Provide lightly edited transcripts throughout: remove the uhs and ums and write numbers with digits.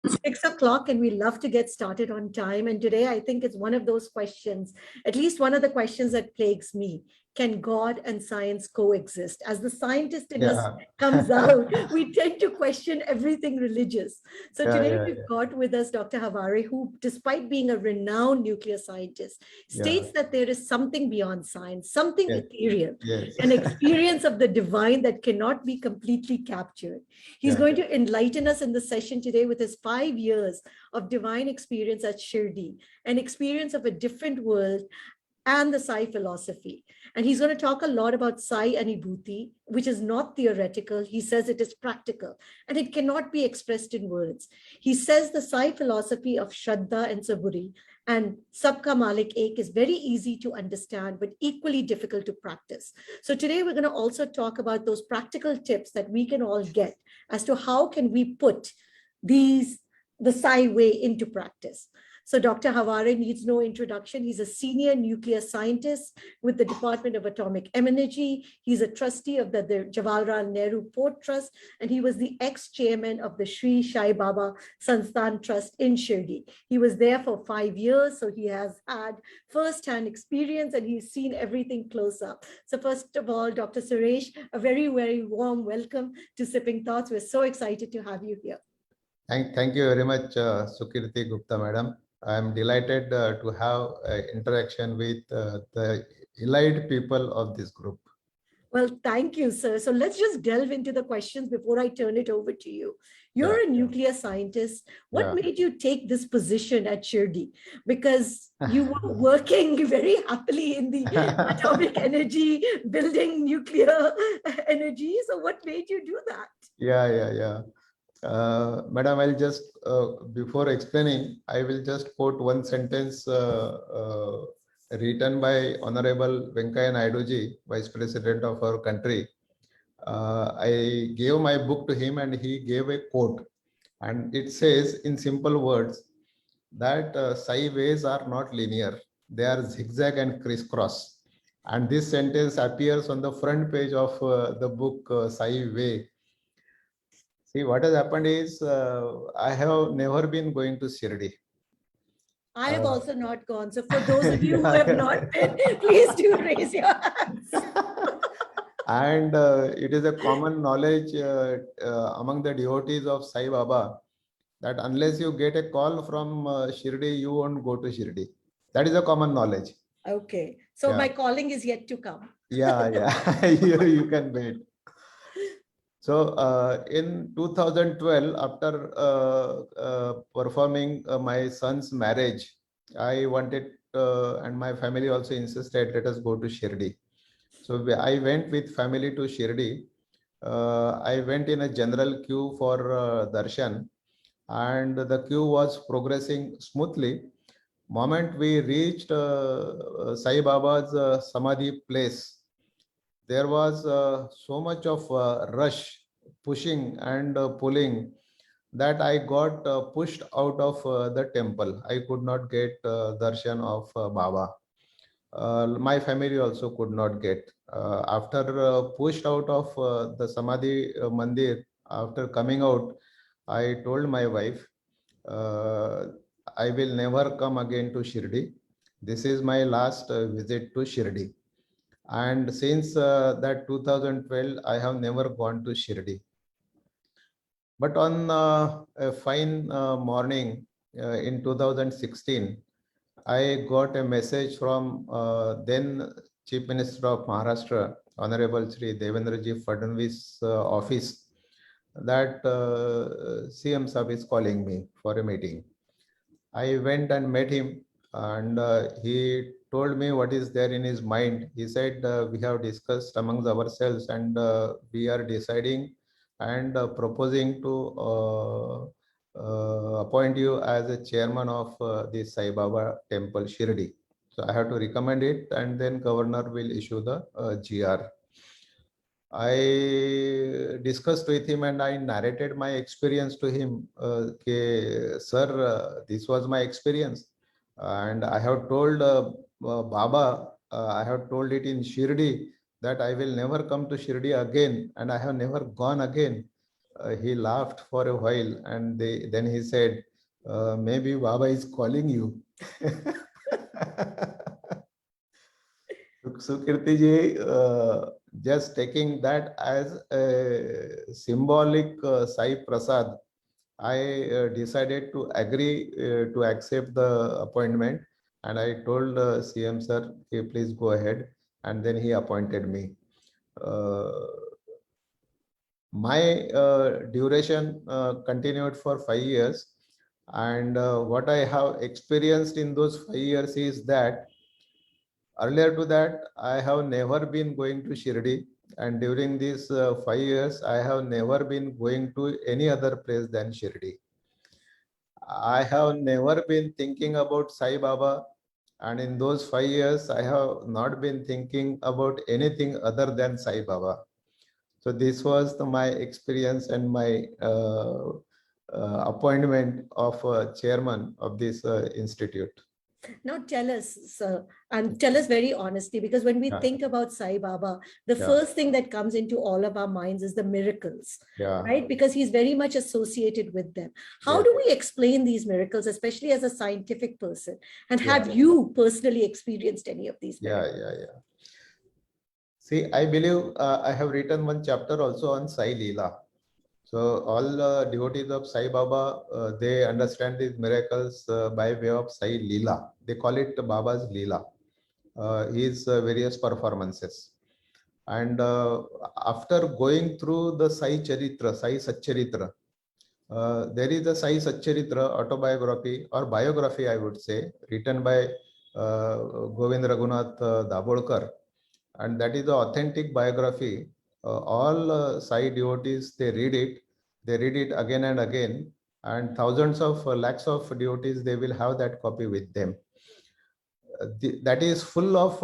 6 o'clock, and we love to get started on time. And today, I think it's one of those questions, at least one of the questions that plagues me. Can God and science coexist? As the scientist in us Yeah. comes out, we tend to question everything religious. So Yeah, today, yeah, we've yeah, got with us Dr. Havare, who, despite being a renowned nuclear scientist, yeah. states that there is something beyond science, something Yes, ethereal, yes. an experience of the divine that cannot be completely captured. He's Yeah, going to enlighten us in the session today with his 5 years of divine experience at Shirdi, an experience of a different world and the Sai philosophy. And he's going to talk a lot about Sai Anubhuti, which is not theoretical. He says it is practical and it cannot be expressed in words. He says the Sai philosophy of Shraddha and Saburi and Sabka Malik Ek is very easy to understand, but equally difficult to practice. So today we're going to also talk about those practical tips that we can all get as to how can we put these the Sai way into practice. So Dr. Havare needs no introduction. He's a senior nuclear scientist with the Department of Atomic Energy. He's a trustee of the Jawaharlal Nehru Port Trust, and he was the ex-chairman of the Sri Sai Baba Sansthan Trust in Shirdi. He was there for 5 years, so he has had first-hand experience and he's seen everything close up. So first of all, Dr. Suresh, a very, very warm welcome to Sipping Thoughts. We're so excited to have you here. thank you very much, Sukirti Gupta, madam. I'm delighted to have interaction with the elite people of this group. Well, thank you, sir. So let's just delve into the questions before I turn it over to you. You're Yeah, a nuclear scientist. What yeah. made you take this position at Shirdi? Because you were working very happily in the atomic energy, building nuclear energy. So what made you do that? Yeah, yeah, yeah. Madam, I'll just, before explaining, I will just quote one sentence written by Honorable Venkaya Naidu ji, Vice President of our country. I gave my book to him and he gave a quote. And it says in simple words that Sai ways are not linear, they are zigzag and crisscross. And this sentence appears on the front page of the book Sai Way. See, what has happened is I have never been going to Shirdi. I have also not gone. So for those of you who Yeah, have yeah. not been, please do raise your hands. And it is a common knowledge among the devotees of Sai Baba that unless you get a call from Shirdi, you won't go to Shirdi. That is a common knowledge. Okay. So Yeah, my calling is yet to come. yeah, yeah. You can wait. So in 2012, after performing my son's marriage, I wanted, and my family also insisted, let us go to Shirdi. So I went with family to Shirdi. I went in a general queue for darshan, and the queue was progressing smoothly. Moment we reached Sai Baba's Samadhi place, there was so much of rush, pushing and pulling that I got pushed out of the temple. I could not get darshan of Baba. My family also could not get. After pushed out of the Samadhi Mandir, after coming out, I told my wife, uh, I will never come again to Shirdi. This is my last visit to Shirdi. And since that 2012, I have never gone to Shirdi. But on a fine morning in 2016, I got a message from then Chief Minister of Maharashtra, Honorable Shri Devendraji Fadnavis office, that CM Sahib is calling me for a meeting. I went and met him, and he told me what is there in his mind. He said, we have discussed amongst ourselves, and we are deciding and proposing to appoint you as a chairman of the Sai Baba Temple Shirdi. So I have to recommend it, and then governor will issue the GR. I discussed with him and I narrated my experience to him. Sir, this was my experience. And I have told Baba, I have told it in Shirdi that I will never come to Shirdi again. And I have never gone again. he laughed for a while, and then he said, maybe Baba is calling you. Sukirti ji, just taking that as a symbolic Sai Prasad, I decided to agree to accept the appointment, and I told CM sir, "Okay, please go ahead," and then he appointed me. Uh, my duration continued for 5 years, and what I have experienced in those 5 years is that earlier to that, I have never been going to Shirdi, and during these 5 years, I have never been going to any other place than Shirdi. I have never been thinking about Sai Baba, and in those 5 years, I have not been thinking about anything other than Sai Baba. So this was my experience and my appointment of chairman of this institute. Now tell us, sir, and tell us very honestly, because when we Yeah. think about Sai Baba, the Yeah. first thing that comes into all of our minds is the miracles, Yeah. right? Because he's very much associated with them. How Yeah. do we explain these miracles, especially as a scientific person? And Yeah. have you personally experienced any of these Yeah, miracles? yeah. See, I believe I have written one chapter also on Sai Leela. So all devotees of Sai Baba, they understand these miracles by way of Sai Leela. They call it Baba's Leela. His various performances. And after going through the Sai Charitra, Sai Satcharitra, there is a Sai Satcharitra autobiography or biography, I would say, written by Govind Raghunath Dabolkar, and that is the authentic biography. All Sai devotees, they read it again and again, and thousands of lakhs of devotees, they will have that copy with them. That is full of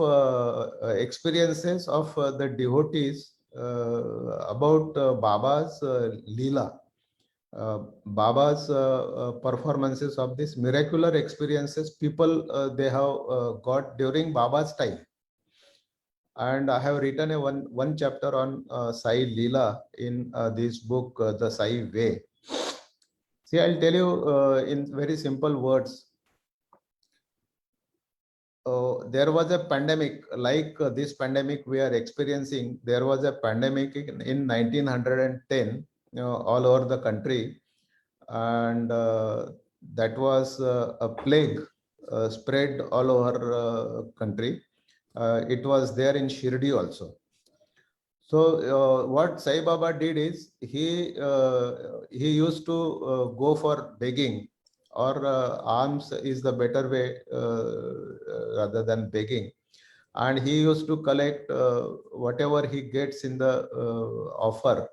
experiences of the devotees about Baba's Leela, Baba's performances of these miraculous experiences people they have got during Baba's time. And I have written a one chapter on Sai Leela in this book, The Sai Way. See, I'll tell you in very simple words. There was a pandemic like this pandemic we are experiencing. There was a pandemic in 1910 all over the country, and that was a plague spread all over country. It was there in Shirdi also. So what Sai Baba did is he used to go for begging, or alms is the better way rather than begging, and he used to collect whatever he gets in the offer,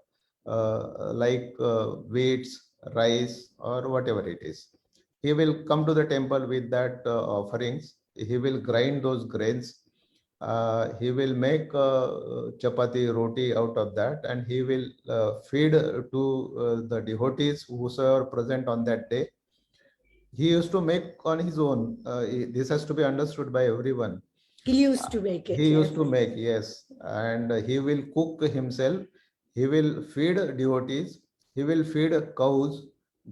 like wheats, rice, or whatever it is. He will come to the temple with that offerings. He will grind those grains. He will make chapati, roti out of that, and he will feed to the devotees whosoever present on that day. He used to make on his own. This has to be understood by everyone. He used to make it. He yes. used to make, yes, and he will cook himself. He will feed devotees. He will feed cows,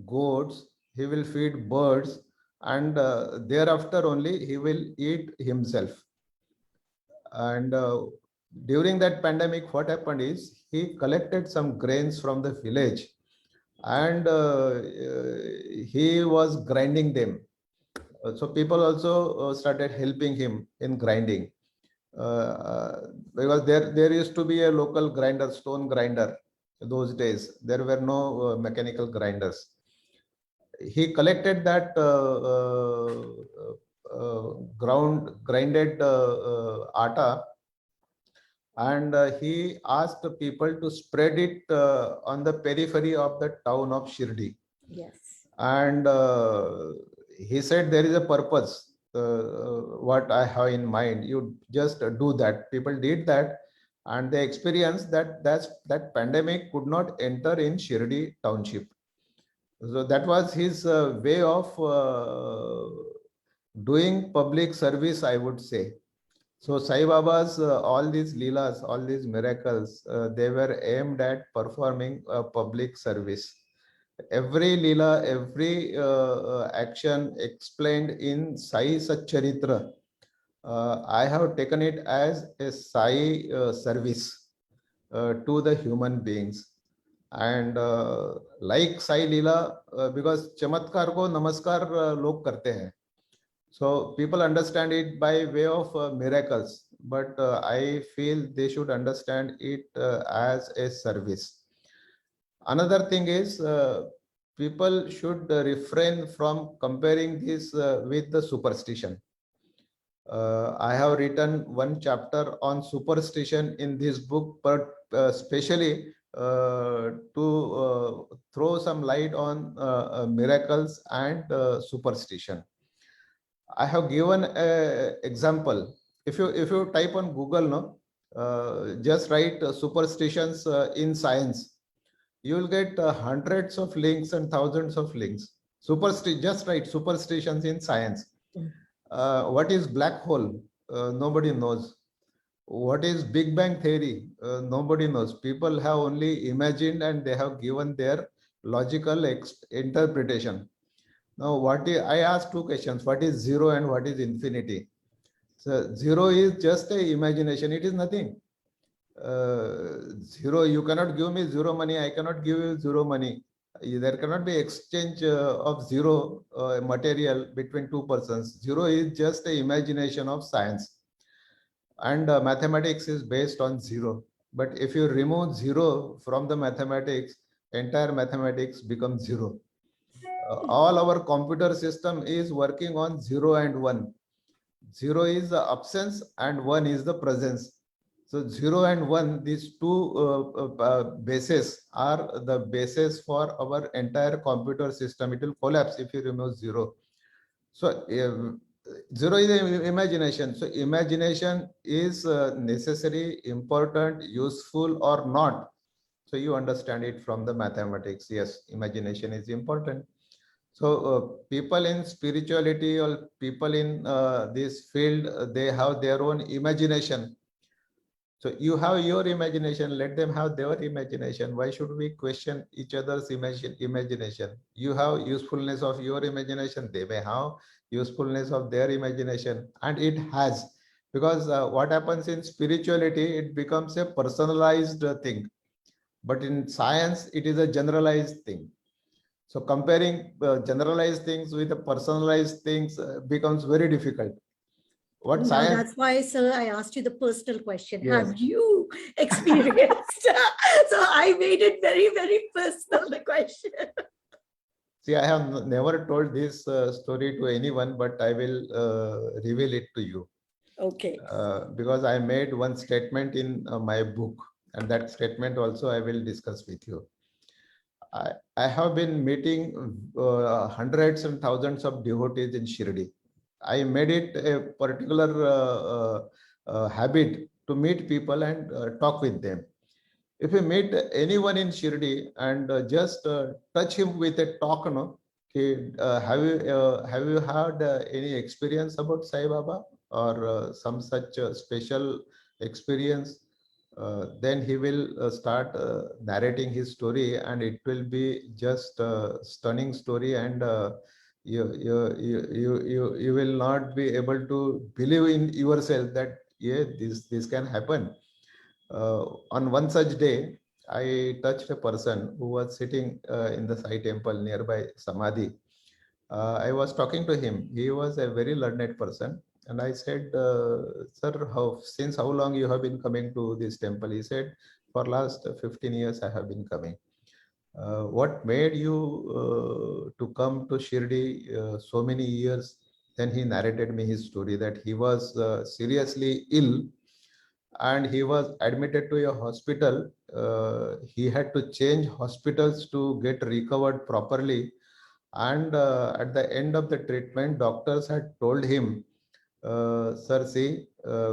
goats. He will feed birds, and thereafter only he will eat himself. And during that pandemic, what happened is he collected some grains from the village, and he was grinding them. So people also started helping him in grinding, because there used to be a local grinder, stone grinder. Those days there were no mechanical grinders. He collected that grinded atta, and he asked people to spread it on the periphery of the town of Shirdi. Yes. And he said there is a purpose. What I have in mind, you just do that. People did that, and they experienced that pandemic could not enter in Shirdi township. So that was his way of doing public service, I would say. So Sai Baba's all these leelas, all these miracles, they were aimed at performing a public service. Every leela, every action explained in Sai Satcharitra, I have taken it as a Sai service to the human beings. And like Sai Leela, because चमत्कार को नमस्कार लोग करते हैं. So people understand it by way of miracles, but I feel they should understand it as a service. Another thing is people should refrain from comparing this with the superstition. I have written one chapter on superstition in this book, but especially to throw some light on miracles and superstition. I have given an example. If you type on Google, no, just write superstitions in science, you will get hundreds of links and thousands of links. Just write superstitions in science. What is black hole? Nobody knows. What is Big Bang theory? Nobody knows. People have only imagined and they have given their logical interpretation. Now, I asked two questions: what is zero and what is infinity? So zero is just a imagination. It is nothing. Zero, you cannot give me zero money. I cannot give you zero money. There cannot be exchange of zero material between two persons. Zero is just the imagination of science, and mathematics is based on zero. But if you remove zero from the mathematics, entire mathematics becomes zero. All our computer system is working on 0 and 1. 0 is the absence and 1 is the presence. So 0 and 1, these two bases are the basis for our entire computer system. It will collapse if you remove 0. So 0 is imagination. So imagination is necessary, important, useful or not. So you understand it from the mathematics. Yes, imagination is important. So people in spirituality or people in this field, they have their own imagination. So you have your imagination, let them have their imagination. Why should we question each other's imagination? You have usefulness of your imagination, they may have usefulness of their imagination, and it has. Because what happens in spirituality, it becomes a personalized thing. But in science, it is a generalized thing. So comparing generalized things with the personalized things becomes very difficult. What Now, science? that's why, sir, I asked you the personal question. Yes. Have you experienced? So I made it very, very personal, the question. See, I have never told this story to anyone, but I will reveal it to you. Okay. Because I made one statement in my book, and that statement also I will discuss with you. I have been meeting hundreds and thousands of devotees in Shirdi. I made it a particular habit to meet people and talk with them. If you meet anyone in Shirdi and just touch him with a talk, no, have you had any experience about Sai Baba or some such special experience? Then he will start narrating his story, and it will be just a stunning story, and you will not be able to believe in yourself that yeah, this can happen. On one such day, I touched a person who was sitting in the Sai temple nearby Samadhi. I was talking to him. He was a very learned person. And I said, sir, since how long you have been coming to this temple? He said, for last 15 years, I have been coming. What made you to come to Shirdi so many years? Then he narrated me his story that he was seriously ill and he was admitted to a hospital. He had to change hospitals to get recovered properly. And at the end of the treatment, doctors had told him, sir, see,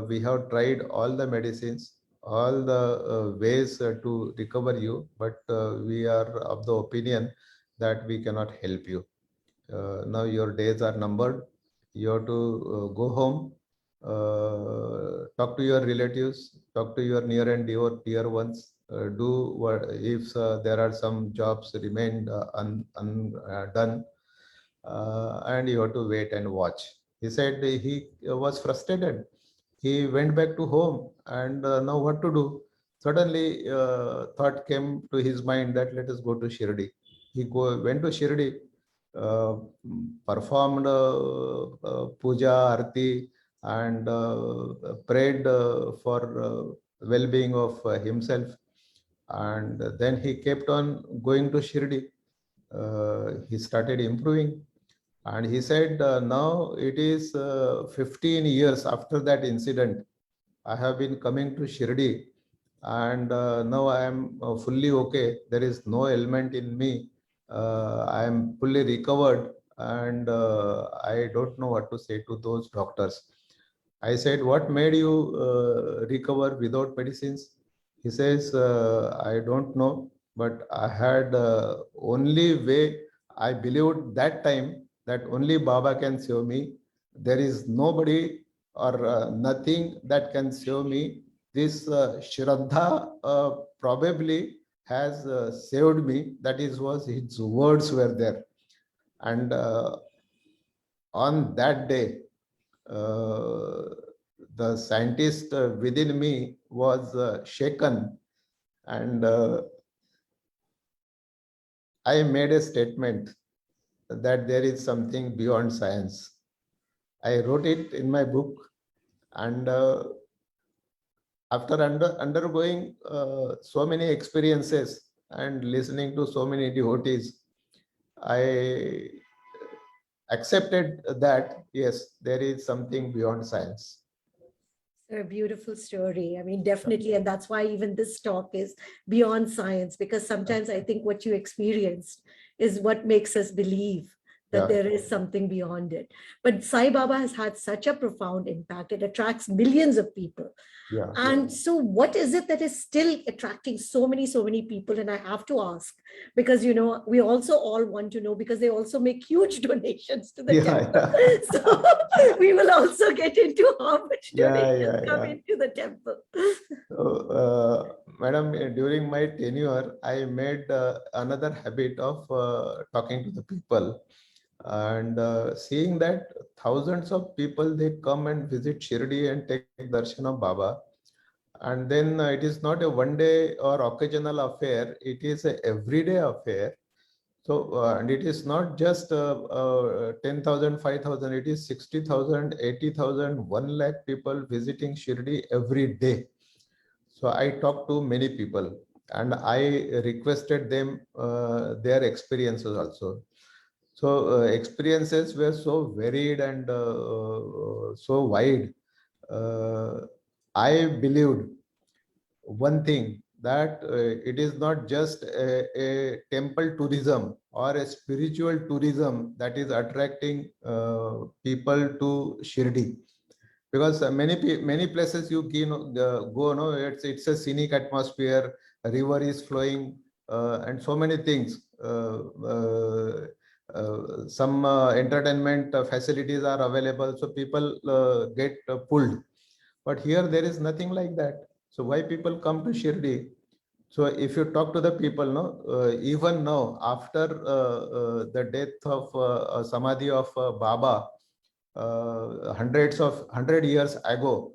we have tried all the medicines, all the ways to recover you, but we are of the opinion that we cannot help you. Now your days are numbered. You have to go home talk to your relatives, talk to your near and dear ones. Do what if there are some jobs remained undone, and you have to wait and watch. He said he was frustrated. He went back to home and now what to do? Suddenly, thought came to his mind that let us go to Shirdi. Went to Shirdi, uh, performed puja, arti, and prayed for well-being of himself. And then he kept on going to Shirdi. He started improving. And he said, now it is 15 years after that incident. I have been coming to Shirdi, and now I am fully okay. There is no ailment in me. I am fully recovered, and I don't know what to say to those doctors. I said, what made you recover without medicines? He says, I don't know, but I had only way I believed that time that only Baba can save me. There is nobody or nothing that can save me. This Shraddha probably has saved me. That is was his words were there. And on that day, uh, the scientist within me was shaken, and I made a statement that there is something beyond science. I wrote it in my book, and after undergoing so many experiences and listening to so many devotees, I accepted that yes, there is something beyond science. A beautiful story. I mean, definitely. And that's why even this talk is beyond science, because sometimes I think what you experienced is what makes us believe that Yeah, there is something beyond it. But Sai Baba has had such a profound impact. It attracts millions of people. yeah. And so, what is it that is still attracting so many people? And I have to ask, because we also all want to know, because they also make huge donations to the Yeah, temple. yeah. So we will also get into how much Yeah, donations yeah, come yeah. into the temple. So, madam, during my tenure, I made another habit of talking to the people and seeing that thousands of people they come and visit Shirdi and take darshan of Baba. And then it is not a one day or occasional affair, it is a everyday affair. So, and it is not just 10,000, 5,000, it is 60,000, 80,000, 1 lakh people visiting Shirdi every day. So I talked to many people and I requested them their experiences also. So experiences were so varied and so wide. Uh, I believed one thing that it is not just a temple tourism or a spiritual tourism that is attracting people to Shirdi, because many places you can go, no, it's a scenic atmosphere, a river is flowing, and so many things. Some entertainment facilities are available, so people get pulled. But here there is nothing like that. So why people come to Shirdi? So if you talk to the people, no, even now after the death of Samadhi of Baba, hundred years ago,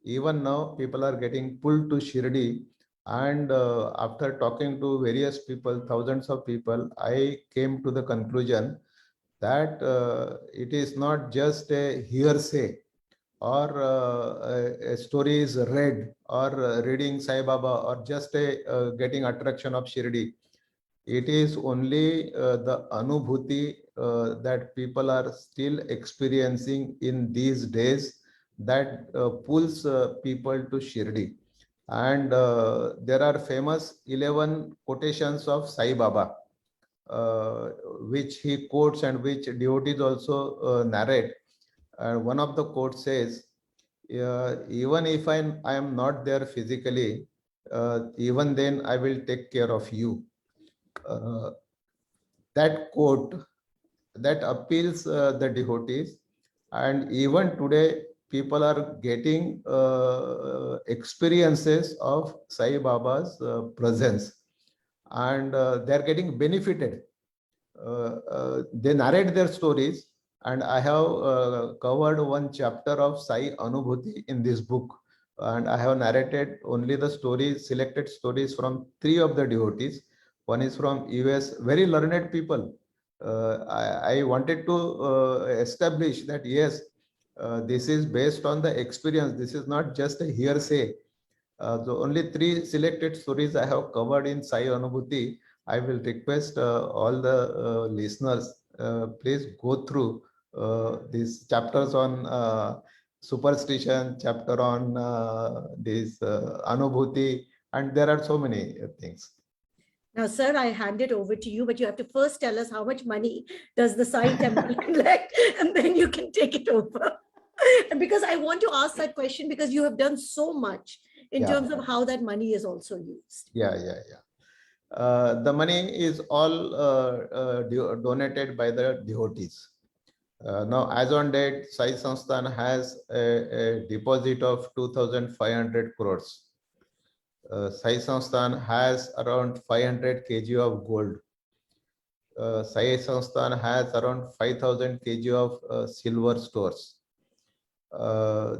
even now people are getting pulled to Shirdi. And after talking to various people, thousands of people, I came to the conclusion that it is not just a hearsay or a story is read or reading Sai Baba or just a getting attraction of Shirdi. It is only the anubhuti that people are still experiencing in these days that pulls people to Shirdi. And there are famous 11 quotations of Sai Baba, uh, which he quotes and which devotees also narrate. One of the quotes says, even if I am not there physically, even then I will take care of you. Uh, that quote that appeals the devotees, and even today people are getting experiences of Sai Baba's presence, and they are getting benefited. They narrate their stories, and I have covered one chapter of Sai Anubhuti in this book, and I have narrated only the stories, selected stories from three of the devotees. One is from US, very learned people. I wanted to establish that yes, this is based on the experience. This is not just a hearsay. So only three selected stories I have covered in Sai Anubhuti. I will request all the listeners, please go through these chapters on superstition, chapter on this Anubhuti, and there are so many things. Now, sir, I hand it over to you, but you have to first tell us how much money does the Sai temple collect, and then you can take it over. And because I want to ask that question because you have done so much in terms of how that money is also used. Yeah. The money is all donated by the devotees. Now, as on date, Sai Sansthan has a deposit of 2,500 crores. Sai Sansthan has around 500 kg of gold. Sai Sansthan has around 5,000 kg of silver stores.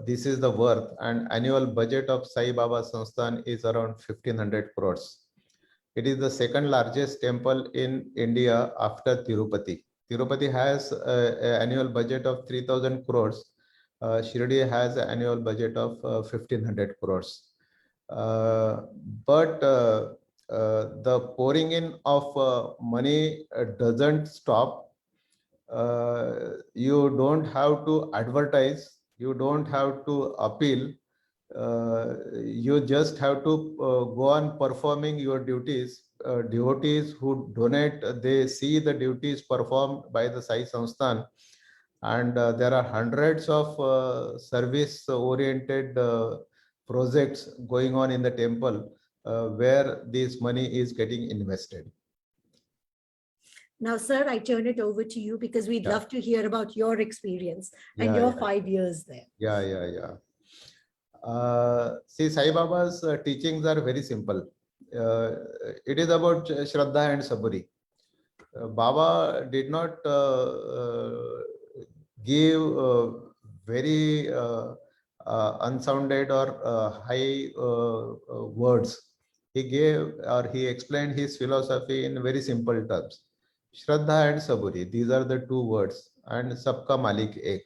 This is the worth, and annual budget of Sai Baba Sansthan is around 1,500 crores. It is the second largest temple in India after Tirupati. Tirupati has an annual budget of 3,000 crores. Shirdi has an annual budget of 1,500 crores. But the pouring in of money doesn't stop. You don't have to advertise. You don't have to appeal. You just have to go on performing your duties. Devotees who donate, they see the duties performed by the Sai Sansthan, and there are hundreds of service-oriented projects going on in the temple where this money is getting invested. Now, sir, I turn it over to you because we'd love to hear about your experience and your 5 years there. Yeah. See, Sai Baba's teachings are very simple. It is about Shraddha and Saburi. Baba did not give very unsounded or high words. He gave, or he explained his philosophy in very simple terms. Shraddha and Saburi, these are the two words, and Sabka Malik Ek.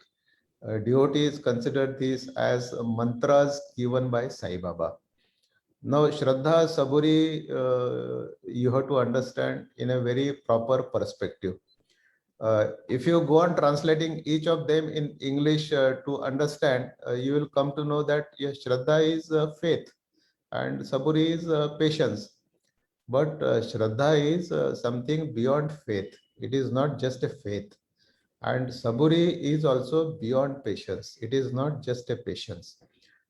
Devotees consider these as mantras given by Sai Baba. Now, Shraddha, Saburi, you have to understand in a very proper perspective. If you go on translating each of them in English to understand, you will come to know that yes, Shraddha is faith and Saburi is patience. But Shraddha is something beyond faith. It is not just a faith. And Saburi is also beyond patience. It is not just a patience.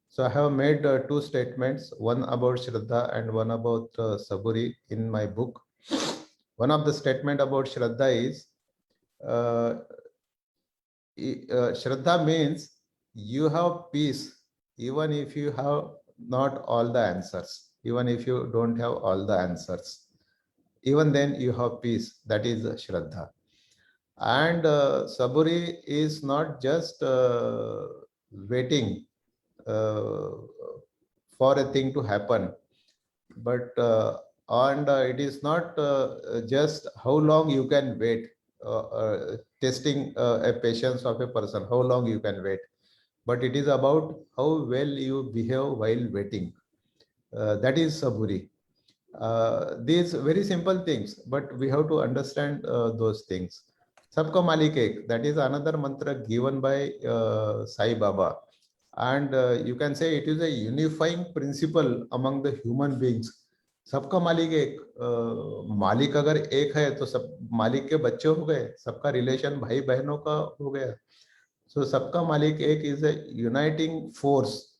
So I have made two statements, one about Shraddha and one about Saburi in my book. One of the statement about Shraddha is, Shraddha means you have peace even if you have not all the answers, even if you don't have all the answers. Even then you have peace. That is Shraddha. And Saburi is not just waiting for a thing to happen, but it is not just how long you can wait, testing a patience of a person, how long you can wait, but it is about how well you behave while waiting. That is Saburi. These very simple things, but we have to understand those things. Sabka Malik Ek, that is another mantra given by Sai Baba. And you can say it is a unifying principle among the human beings. सबका मालिक एक, मालिक अगर एक है तो सब मालिक के बच्चे हो गए, सबका रिलेशन भाई बहनों का हो गया. So सबका मालिक एक is a uniting force.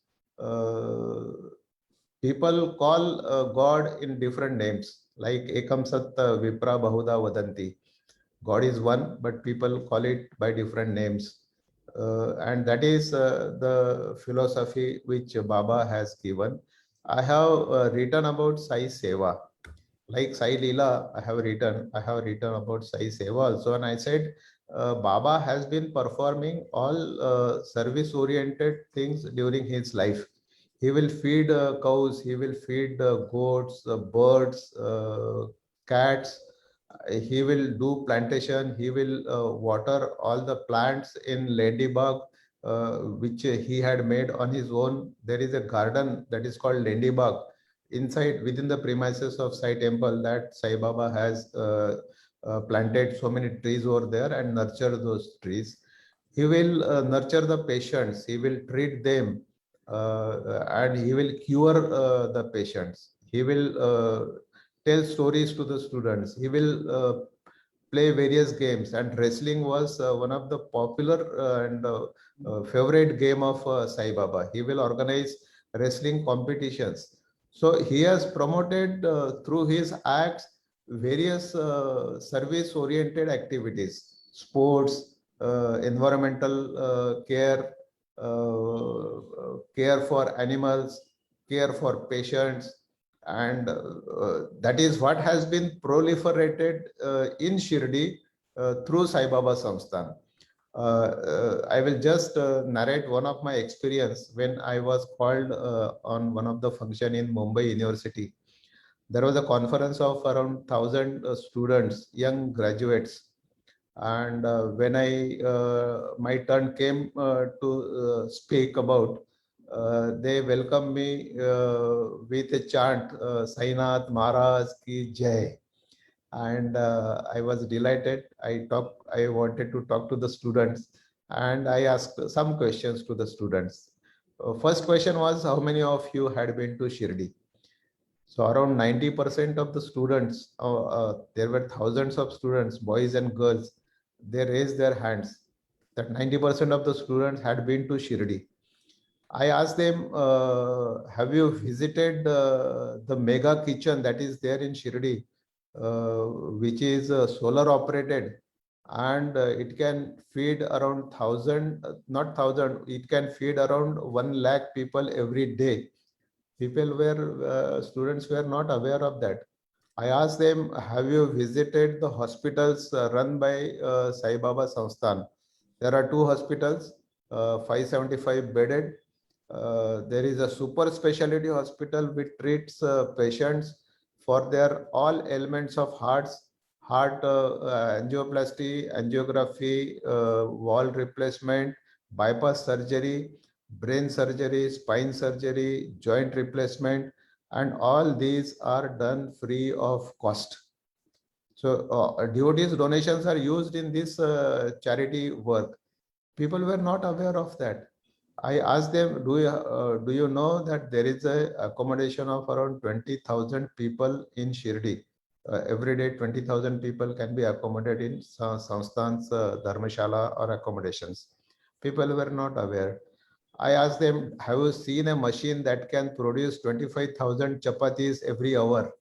People call God in different names, like Ekam Sat Vipra Bahuda Vadanti. God is one, but people call it by different names. And that is the philosophy which Baba has given. I have written about Sai Seva. Like Sai Leela, I have written about Sai Seva also, and I said Baba has been performing all service-oriented things during his life. He will feed cows, he will feed goats, birds, cats. He will do plantation. He will water all the plants in Ladybug, which he had made on his own. There is a garden that is called Ladybug inside within the premises of Sai Temple that Sai Baba has planted so many trees over there and nurture those trees. He will nurture the patients. He will treat them, and he will cure the patients. He will tell stories to the students. He will play various games, and wrestling was one of the popular and favorite game of Sai Baba. He will organize wrestling competitions. So he has promoted through his acts various service-oriented activities, sports, environmental care for animals, care for patients, and that is what has been proliferated in Shirdi through Sai Baba Samsthan. I will just narrate one of my experience when I was called on one of the function in Mumbai University. There was a conference of around 1,000 students, young graduates, and when I my turn came to speak about, they welcomed me with a chant, Sainath Maharaj ki Jai. And I was delighted. I wanted to talk to the students, and I asked some questions to the students. First question was, how many of you had been to Shirdi? So around 90% of the students, there were thousands of students, boys and girls, they raised their hands that 90% of the students had been to Shirdi. I asked them, have you visited the mega kitchen that is there in Shirdi, which is solar operated, and it can feed around 1,000, not 1,000, it can feed around 1 lakh people every day. Students were not aware of that. I asked them, have you visited the hospitals run by Sai Baba Samsthan? There are two hospitals, 575 bedded. There is a super specialty hospital which treats patients for their all ailments of heart angioplasty, angiography, wall replacement, bypass surgery, brain surgery, spine surgery, joint replacement, and all these are done free of cost. So devotees' donations are used in this charity work. People were not aware of that. I asked them, do you know that there is a accommodation of around 20,000 people in Shirdi? Every day, 20,000 people can be accommodated in Samsthan's Dharmashala or accommodations. People were not aware. I asked them, have you seen a machine that can produce 25,000 chapatis every hour?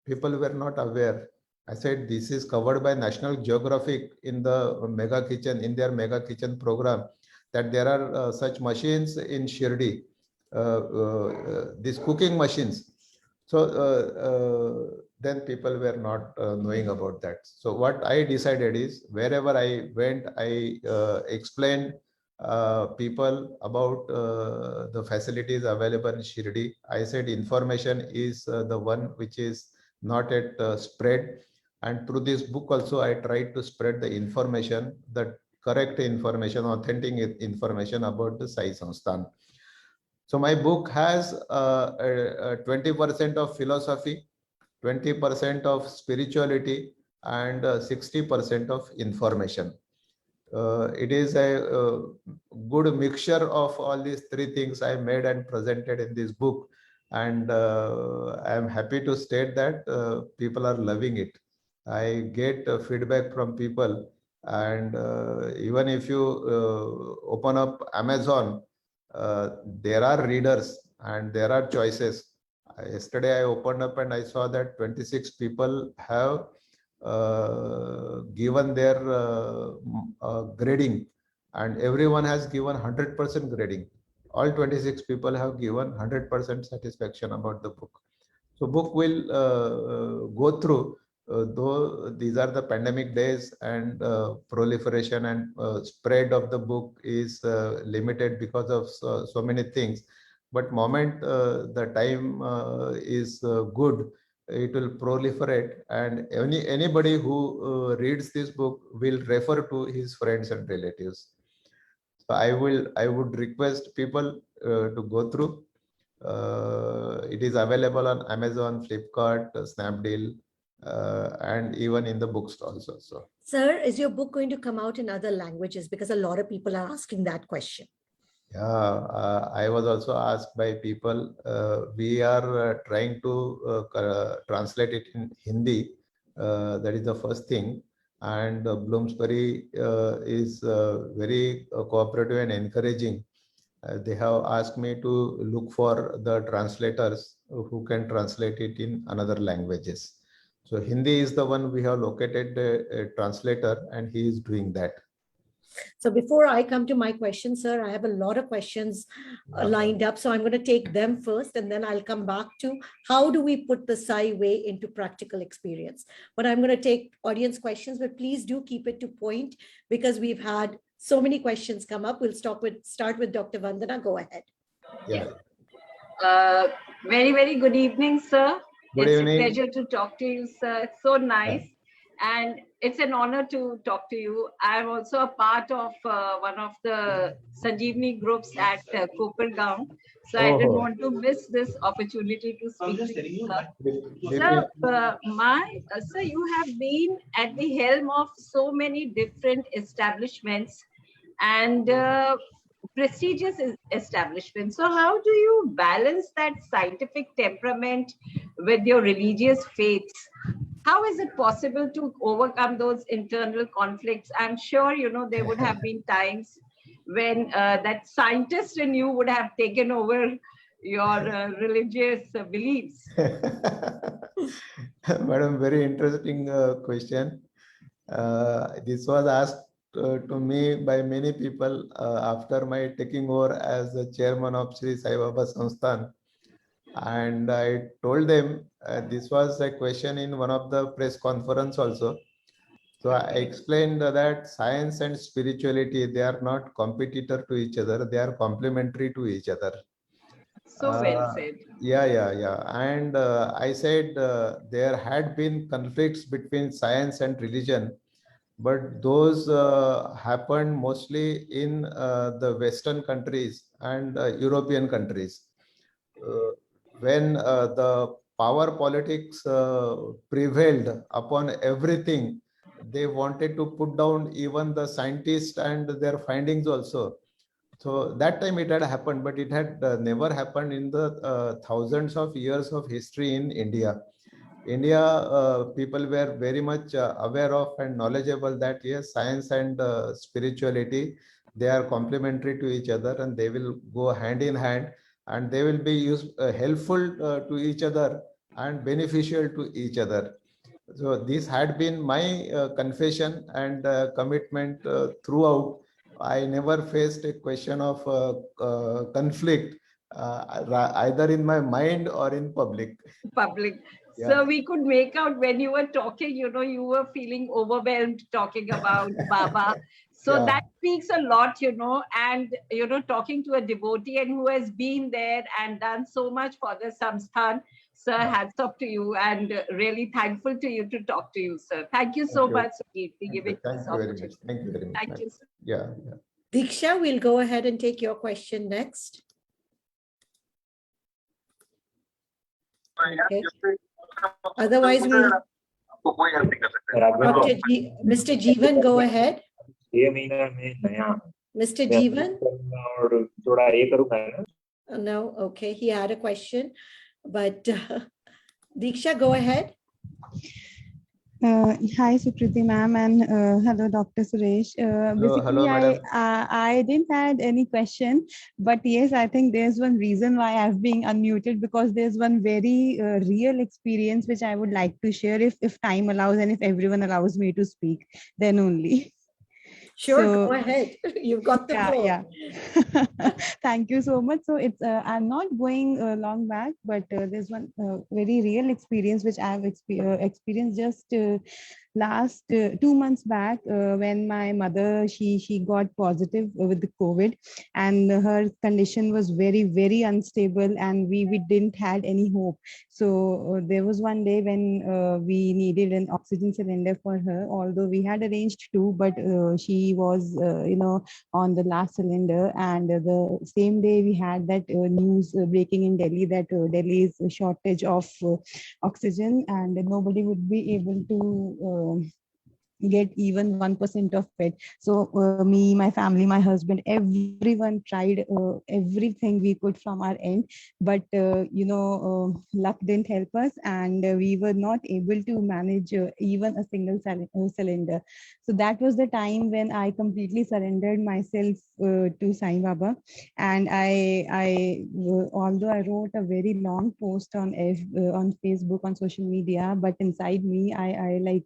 People were not aware. I said, this is covered by National Geographic in the Mega Kitchen, in their Mega Kitchen program, that there are such machines in Shirdi, these cooking machines. So then people were not knowing about that. So what I decided is, wherever I went, I explained people about the facilities available in Shirdi. I said information is the one which is not yet spread. And through this book also, I tried to spread the information, the correct information, authentic information about the Sai Samsthan. So my book has 20% of philosophy, 20% of spirituality, and 60% of information. It is a good mixture of all these three things I made and presented in this book. And I am happy to state that people are loving it. I get feedback from people, and even if you open up Amazon, there are readers and there are choices. Yesterday I opened up and I saw that 26 people have given their grading and everyone has given 100% grading. All 26 people have given 100% satisfaction about the book. So book will go through, though these are the pandemic days and proliferation and spread of the book is limited because of so many things. But moment the time is good, it will proliferate, and anybody who reads this book will refer to his friends and relatives. So I would request people to go through. It is available on Amazon, Flipkart, Snapdeal, and even in the bookstores also. Sir, is your book going to come out in other languages? Because a lot of people are asking that question. Yeah, I was also asked by people. We are trying to translate it in Hindi. That is the first thing. And Bloomsbury is very cooperative and encouraging. They have asked me to look for the translators who can translate it in another languages. So Hindi is the one we have located a translator, and he is doing that. So before I come to my question, sir, I have a lot of questions lined up. So I'm going to take them first, and then I'll come back to how do we put the Sai way into practical experience. But I'm going to take audience questions, but please do keep it to point because we've had so many questions come up. We'll start with Dr. Vandana. Go ahead. Yeah. Very, very good evening, sir. Good evening. It's a pleasure to talk to you, sir. It's so nice. And it's an honor to talk to you. I'm also a part of one of the Sanjeevani groups at Kopergaon. So I didn't want to miss this opportunity to speak to you, sir. Sir, you have been at the helm of so many different establishments and prestigious establishments. So how do you balance that scientific temperament with your religious faiths? How is it possible to overcome those internal conflicts? I'm sure, you know, there would have been times when that scientist in you would have taken over your religious beliefs. Madam, very interesting question. This was asked to me by many people after my taking over as the chairman of Sri Sai Baba Sansthan. And I told them this was a question in one of the press conference also. So I explained that science and spirituality, they are not competitor to each other, they are complementary to each other. So well said. Yeah. And I said there had been conflicts between science and religion, but those happened mostly in the Western countries and European countries. When the power politics prevailed upon everything, they wanted to put down even the scientists and their findings also. So that time it had happened, but it had never happened in the thousands of years of history in India. People were very much aware of and knowledgeable that yes, science and spirituality, they are complementary to each other and they will go hand in hand, and they will be helpful to each other and beneficial to each other. So this had been my confession and commitment throughout. I never faced a question of conflict either in my mind or in public. Yeah. So we could make out when you were talking, you know, you were feeling overwhelmed talking about Baba. So yeah, that speaks a lot, you know, and, you know, talking to a devotee and who has been there and done so much for the Samsthan. Sir, hats off to you and really thankful to you to talk to you, sir. Thank you so much, Sujit, for giving this opportunity. Thank you very much. Thank you, sir. Yeah. Diksha, we'll go ahead and take your question next. Okay. Otherwise, we'll... Mr. Jeevan, go ahead. Mr. Jeevan? No, okay. He had a question, but Diksha, go ahead. Hi, Sukriti ma'am, and hello, Dr. Suresh. Basically, hello, I didn't had any question, but yes, I think there's one reason why I've been unmuted, because there's one very real experience which I would like to share if time allows and if everyone allows me to speak, then only. Sure, So- go ahead. You've got the floor. Yeah. Thank you so much. So it's I'm not going long back, but there's one very real experience which I've experienced just last 2 months back, when my mother, she got positive with the COVID, and her condition was very unstable, and we didn't had any hope. So there was one day when we needed an oxygen cylinder for her, although we had arranged two, but she was on the last cylinder. And the same day we had that news breaking in Delhi that Delhi is a shortage of oxygen, and nobody would be able to get even 1% of it. So me, my family, my husband, everyone tried everything we could from our end, but luck didn't help us, and we were not able to manage even a single cylinder. So that was the time when I completely surrendered myself to Sai Baba. And although I wrote a very long post on Facebook, on social media, but inside me I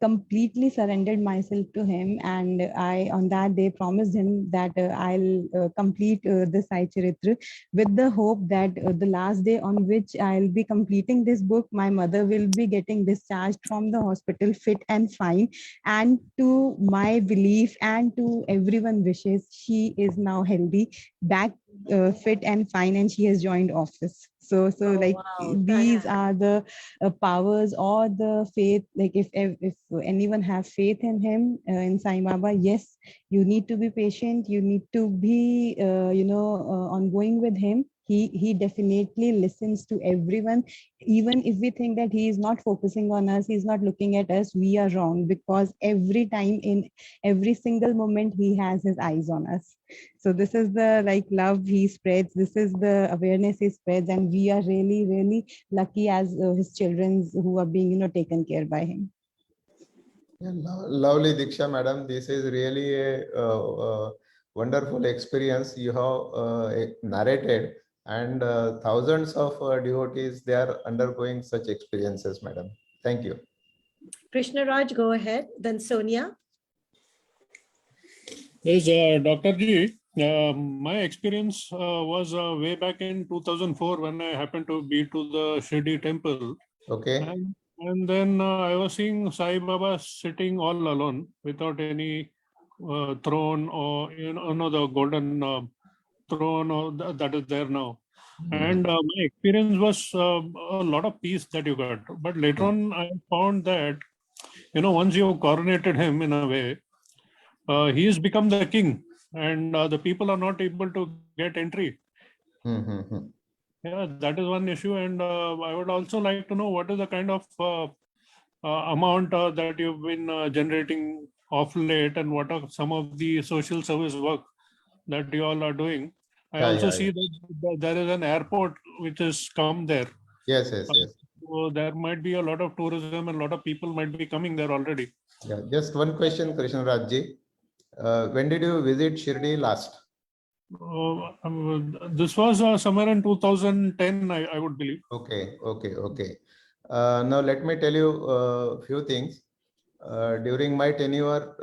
completely surrendered myself to him. And I, on that day, promised him that I'll complete the Sai Charitra, with the hope that the last day on which I'll be completing this book, my mother will be getting discharged from the hospital fit and fine. And to my belief and to everyone wishes, she is now healthy, back fit and fine, and she has joined office. So Oh, like wow. these are the powers or the faith. Like if anyone have faith in him, in Sai Baba, yes, you need to be patient, you need to be ongoing with him. He definitely listens to everyone. Even if we think that he is not focusing on us, he's not looking at us, we are wrong, because every time, in every single moment, he has his eyes on us. So this is the like love he spreads, this is the awareness he spreads, and we are really lucky as his children who are being taken care by him. Yeah, lovely, Diksha, madam. This is really a wonderful experience you have narrated, and thousands of devotees, they are undergoing such experiences, madam. Thank you. Krishna Raj, go ahead. Then Sonia. Yes, Dr. G, my experience was way back in 2004 when I happened to be to the Shirdi temple. Okay. And then I was seeing Sai Baba sitting all alone without any throne, or the golden throne that is there now. And my experience was a lot of peace that you got. But later on, I found that once you have coronated him in a way, he has become the king, and the people are not able to get entry. Yeah, that is one issue. And I would also like to know what is the kind of amount that you've been generating of late, and what are some of the social service work that you all are doing. I also see that there is an airport which has come there. Yes. So there might be a lot of tourism, and a lot of people might be coming there already. Yeah, just one question, Krishna Rajji. When did you visit Shirdi last? This was somewhere in 2010, I would believe. Okay. Now let me tell you a few things. During my tenure,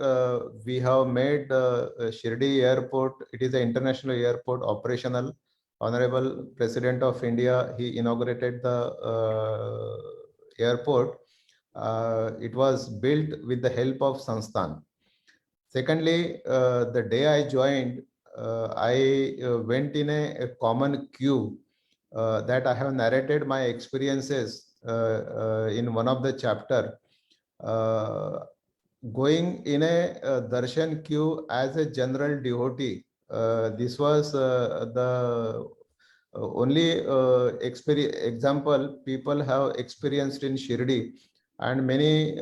we have made Shirdi Airport. It is an international airport operational. Honorable President of India, he inaugurated the airport. It was built with the help of Sansthan. Secondly, the day I joined, I went in a common queue that I have narrated my experiences in one of the chapter. Going in a darshan queue as a general devotee, this was the only example people have experienced in Shirdi, and many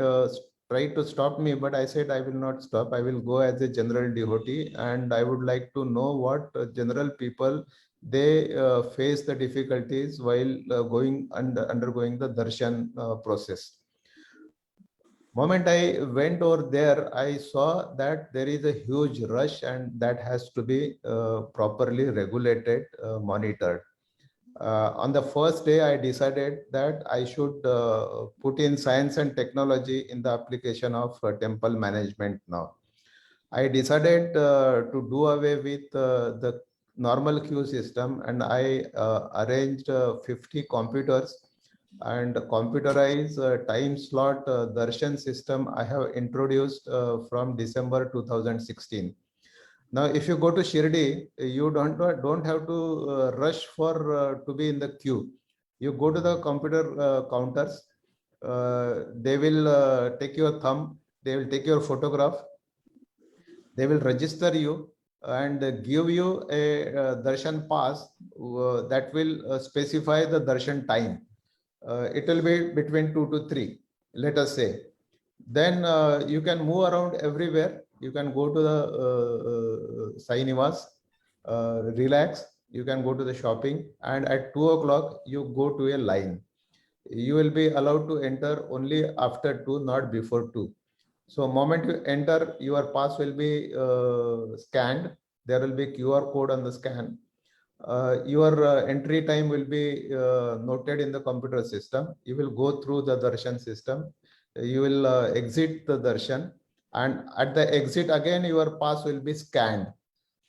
tried to stop me, but I said I will not stop. I will go as a general devotee, and I would like to know what general people they face the difficulties while undergoing the darshan process. Moment I went over there, I saw that there is a huge rush, and that has to be properly regulated, monitored. On the first day, I decided that I should put in science and technology in the application of temple management now. I decided to do away with the normal queue system, and I arranged 50 computers and computerized time slot darshan system I have introduced from December 2016. Now, if you go to Shirdi, you don't have to rush for to be in the queue. You go to the computer counters. They will take your thumb. They will take your photograph. They will register you and give you a darshan pass that will specify the darshan time. It will be between 2 to 3, let us say. Then you can move around everywhere. You can go to the Sai Nivas, relax. You can go to the shopping, and at 2 o'clock you go to a line. You will be allowed to enter only after 2, not before 2. So moment you enter, your pass will be scanned. There will be QR code on the scan. Your entry time will be noted in the computer system. You will go through the darshan system. You will exit the darshan, and at the exit again your pass will be scanned.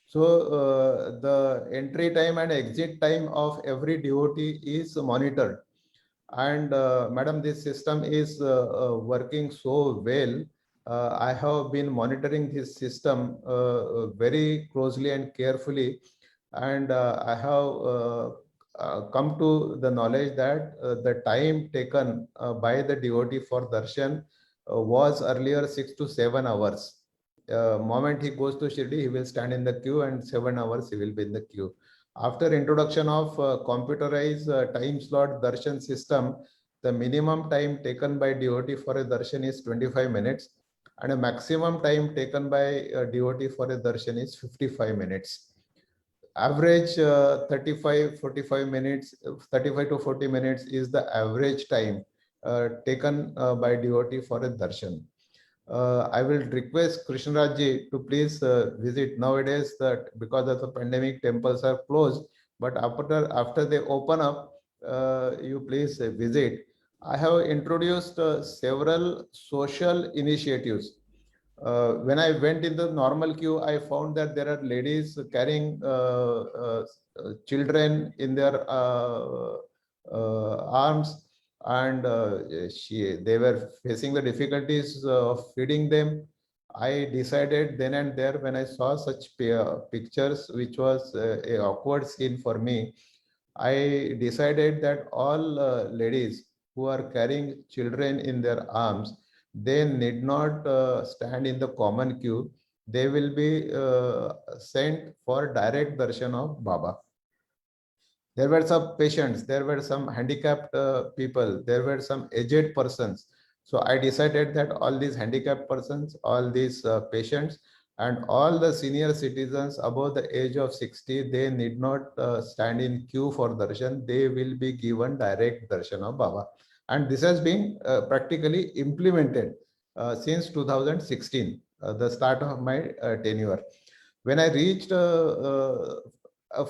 So the entry time and exit time of every devotee is monitored. And madam, this system is working so well. I have been monitoring this system very closely and carefully, and I have come to the knowledge that the time taken by the devotee for darshan was earlier 6 to 7 hours. Moment he goes to Shirdi, he will stand in the queue, and 7 hours he will be in the queue. After introduction of computerized time slot darshan system, the minimum time taken by devotee for a darshan is 25 minutes, and a maximum time taken by a devotee for a darshan is 55 minutes. Average 35-45 minutes, 35 to 40 minutes is the average time taken by devotee for a darshan. I will request Krishnaraj ji to please visit. Nowadays, that because of the pandemic, temples are closed, but after they open up, you please visit. I have introduced several social initiatives. When I went in the normal queue, I found that there are ladies carrying children in their arms, and they were facing the difficulties of feeding them. I decided then and there, when I saw such pictures, which was a awkward scene for me, I decided that all ladies who are carrying children in their arms, they need not stand in the common queue. They will be sent for direct darshan of Baba. There were some patients, there were some handicapped people, there were some aged persons. So I decided that all these handicapped persons, all these patients, and all the senior citizens above the age of 60, they need not stand in queue for darshan. They will be given direct darshan of Baba. And this has been practically implemented since 2016, the start of my tenure. When I reached little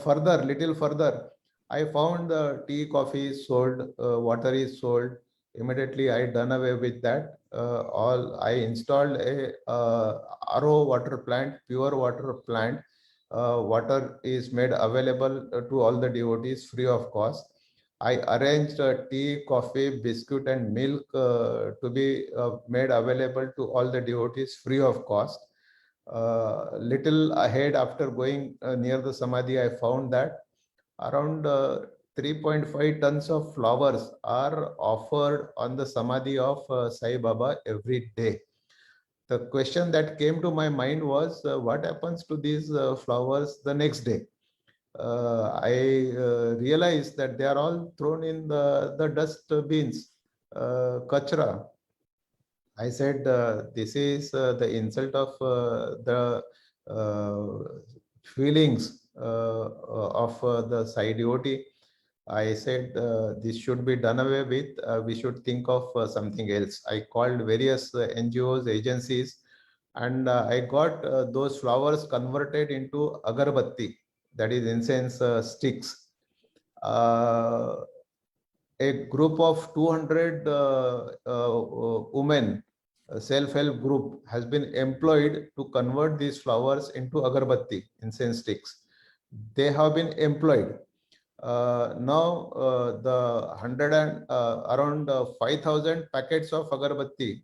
further, I found the tea, coffee is sold, water is sold. Immediately, I done away with that. I installed a RO water plant, pure water plant. Water is made available to all the devotees free of cost. I arranged tea, coffee, biscuit, and milk to be made available to all the devotees free of cost. Little ahead, after going near the Samadhi, I found that around 3.5 tons of flowers are offered on the Samadhi of Sai Baba every day. The question that came to my mind was, what happens to these flowers the next day? I realized that they are all thrown in the dust bins, kachra. I said, this is the insult of the feelings of the Sai devotee. I said, this should be done away with. We should think of something else. I called various NGOs, agencies, and I got those flowers converted into agarbatti, that is incense sticks. A group of 200 women self-help group has been employed to convert these flowers into agarbatti, incense sticks. They have been employed. Now the 100 and around 5,000 packets of agarbatti,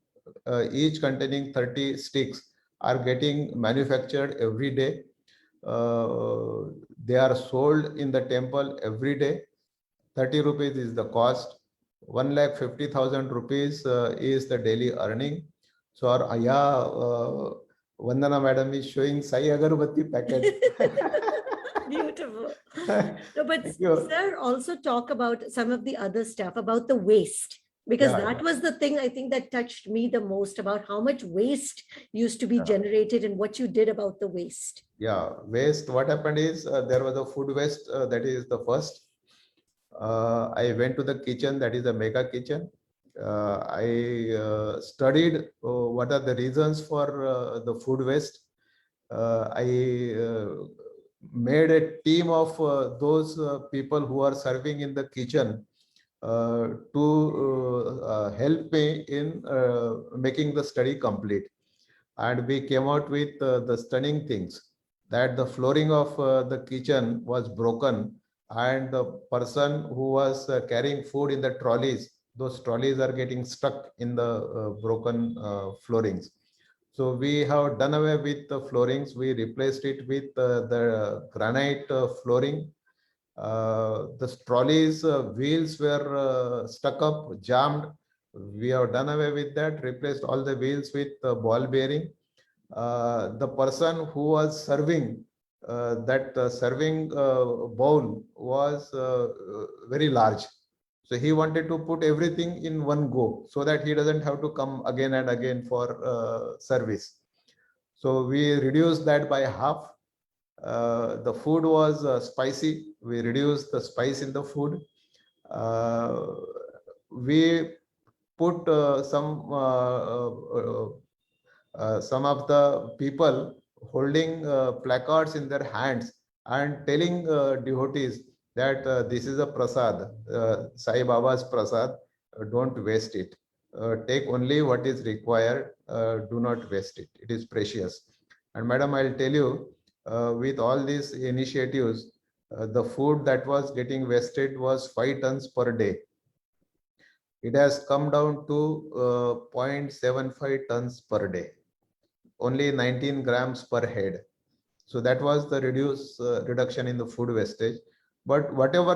each containing 30 sticks, are getting manufactured every day. They are sold in the temple every day. 30 rupees is the cost. 1,50,000 rupees is the daily earning. So our Vandana madam is showing Sai Agarbatti packet. Beautiful. No, but Thank you. sir, also talk about some of the other stuff about the waste, because Yeah, that yeah. was the thing I think that touched me the most, about how much waste used to be Yeah. generated and what you did about the waste. Yeah, waste. What happened is there was a food waste. That is the first. I went to the kitchen. That is a mega kitchen. I studied what are the reasons for the food waste. I made a team of those people who are serving in the kitchen to help me in making the study complete. And we came out with the stunning things, that the flooring of the kitchen was broken, and the person who was carrying food in the trolleys, those trolleys are getting stuck in the broken floorings. So we have done away with the floorings. We replaced it with the granite flooring. The trolleys wheels were stuck up, jammed. We have done away with that, replaced all the wheels with ball bearing. The person who was serving, that serving bowl was very large. So he wanted to put everything in one go so that he doesn't have to come again and again for service. So we reduced that by half. The food was spicy. We reduced the spice in the food. We put some of the people holding placards in their hands and telling devotees that this is a prasad, Sai Baba's prasad, don't waste it. Take only what is required, do not waste it. It is precious. And madam, I'll tell you, with all these initiatives, the food that was getting wasted was 5 tons per day. It has come down to 0.75 tons per day, only 19 grams per head. So that was the reduction in the food wastage. But whatever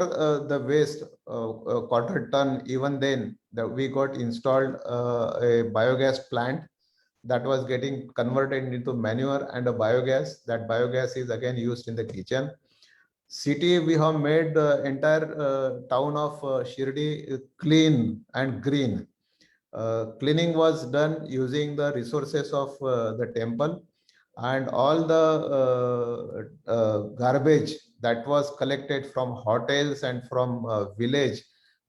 the waste, quarter ton, even then we got installed a biogas plant that was getting converted into manure and a biogas. That biogas is again used in the kitchen. City, we have made the entire town of Shirdi clean and green. Cleaning was done using the resources of the temple, and all the garbage that was collected from hotels and from village.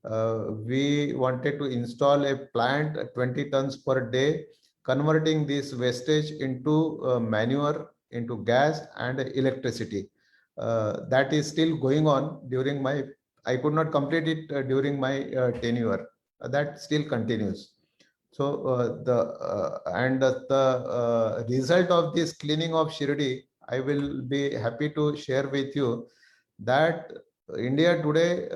We wanted to install a plant 20 tons per day, converting this wastage into manure, into gas and electricity. That is still going on during my, I could not complete it during my tenure. That still continues. So the result of this cleaning of Shirdi, I will be happy to share with you that India today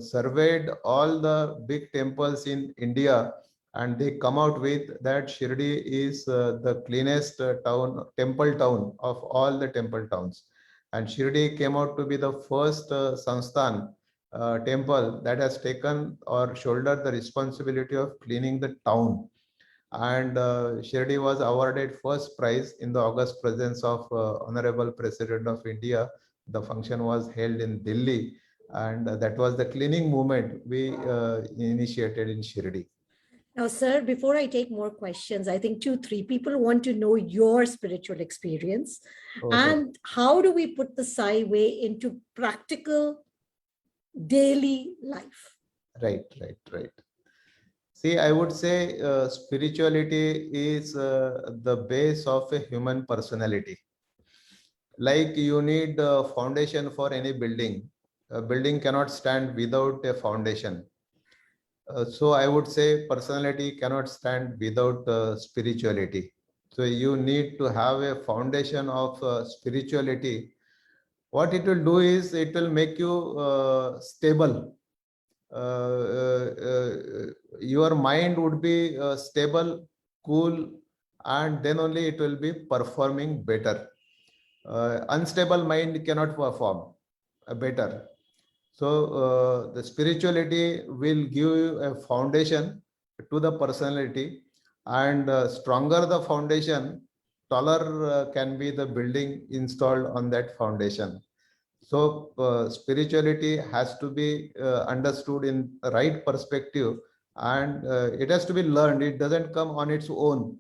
surveyed all the big temples in India, and they come out with that Shirdi is the cleanest temple town of all the temple towns. And Shirdi came out to be the first Sansthan temple that has taken or shouldered the responsibility of cleaning the town. And Shirdi was awarded first prize in the august presence of Honorable President of India. The function was held in Delhi, and that was the cleaning movement we initiated in Shirdi. Now, sir, before I take more questions, I think 2, 3 people want to know your spiritual experience and how do we put the Sai way into practical daily life? Right. See, I would say spirituality is the base of a human personality. Like you need a foundation for any building. A building cannot stand without a foundation. So I would say personality cannot stand without spirituality. So you need to have a foundation of spirituality. What it will do is it will make you stable. Your mind would be stable, cool, and then only it will be performing better. Unstable mind cannot perform better. So the spirituality will give you a foundation to the personality, and stronger the foundation, taller can be the building installed on that foundation. So spirituality has to be understood in the right perspective, and it has to be learned. It doesn't come on its own.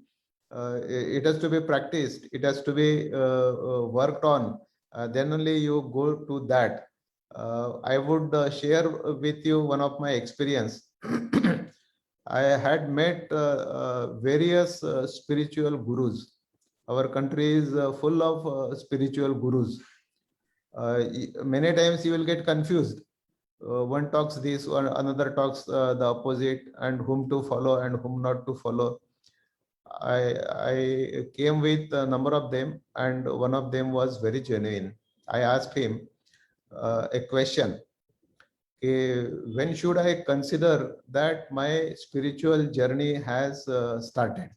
It has to be practiced. It has to be worked on. Then only you go to that. I would share with you one of my experience. I had met various spiritual gurus. Our country is full of spiritual gurus. Many times you will get confused. One talks this, one another talks the opposite, and whom to follow and whom not to follow. I came with a number of them, and one of them was very genuine. I asked him a question. When should I consider that my spiritual journey has started?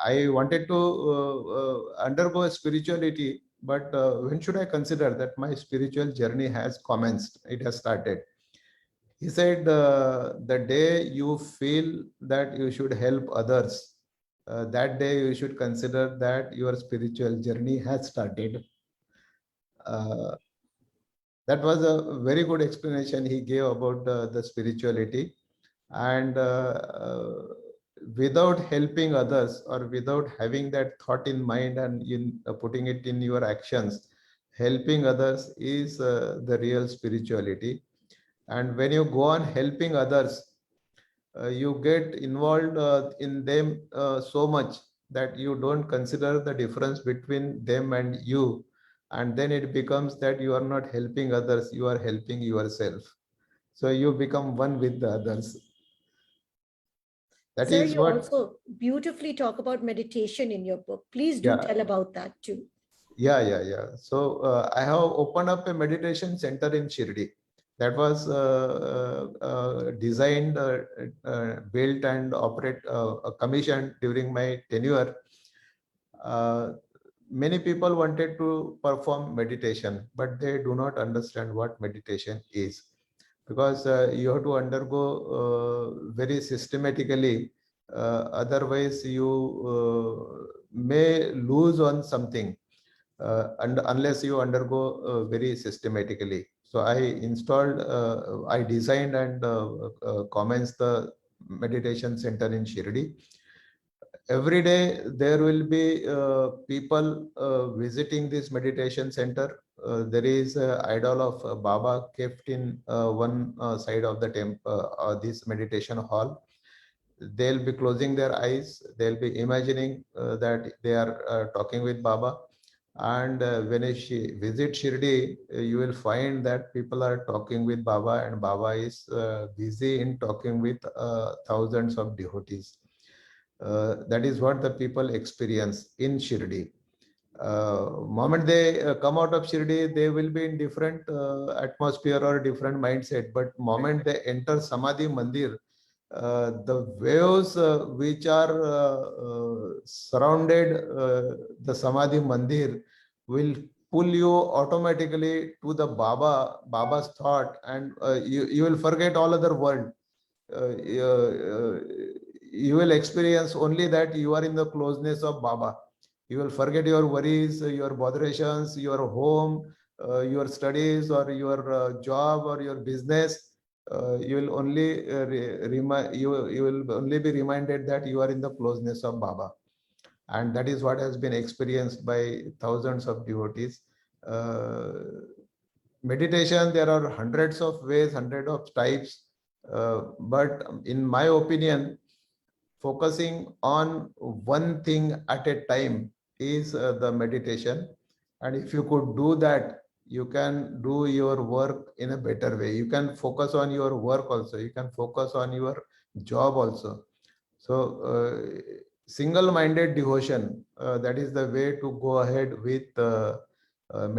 I wanted to undergo spirituality, but when should I consider that my spiritual journey has commenced? It has started. He said, the day you feel that you should help others, that day you should consider that your spiritual journey has started. That was a very good explanation he gave about the spirituality. And without helping others, or without having that thought in mind and in putting it in your actions, helping others is the real spirituality. And when you go on helping others, you get involved in them so much that you don't consider the difference between them and you, and then it becomes that you are not helping others, you are helping yourself. So you become one with the others. That Sir, is you what. also beautifully talk about meditation in your book. Please do Yeah. tell about that too. Yeah. So I have opened up a meditation center in Shirdi. That was designed, built, and commissioned during my tenure. Many people wanted to perform meditation, but they do not understand what meditation is, because you have to undergo very systematically. Otherwise, you may lose on something, and unless you undergo very systematically. So I designed and commenced the meditation center in Shirdi. Every day there will be people visiting this meditation center. There is an idol of Baba kept in one side of the temple, this meditation hall. They'll be closing their eyes. They'll be imagining that they are talking with Baba. And when you visit Shirdi, you will find that people are talking with Baba, and Baba is busy in talking with thousands of devotees. That is what the people experience in Shirdi. Moment they come out of Shirdi, they will be in different atmosphere or different mindset. But moment they enter Samadhi Mandir, the waves which are surrounded the Samadhi Mandir will pull you automatically to the Baba's thought, and you will forget all other world. You will experience only that you are in the closeness of Baba. You will forget your worries, your botherations, your home, your studies, or your job, or your business. You will only you will only be reminded that you are in the closeness of Baba, and that is what has been experienced by thousands of devotees. Meditation, there are hundreds of ways, hundreds of types, but in my opinion, focusing on one thing at a time is the meditation. And if you could do that, you can do your work in a better way. You can focus on your work also. You can focus on your job also. So single-minded devotion, that is the way to go ahead with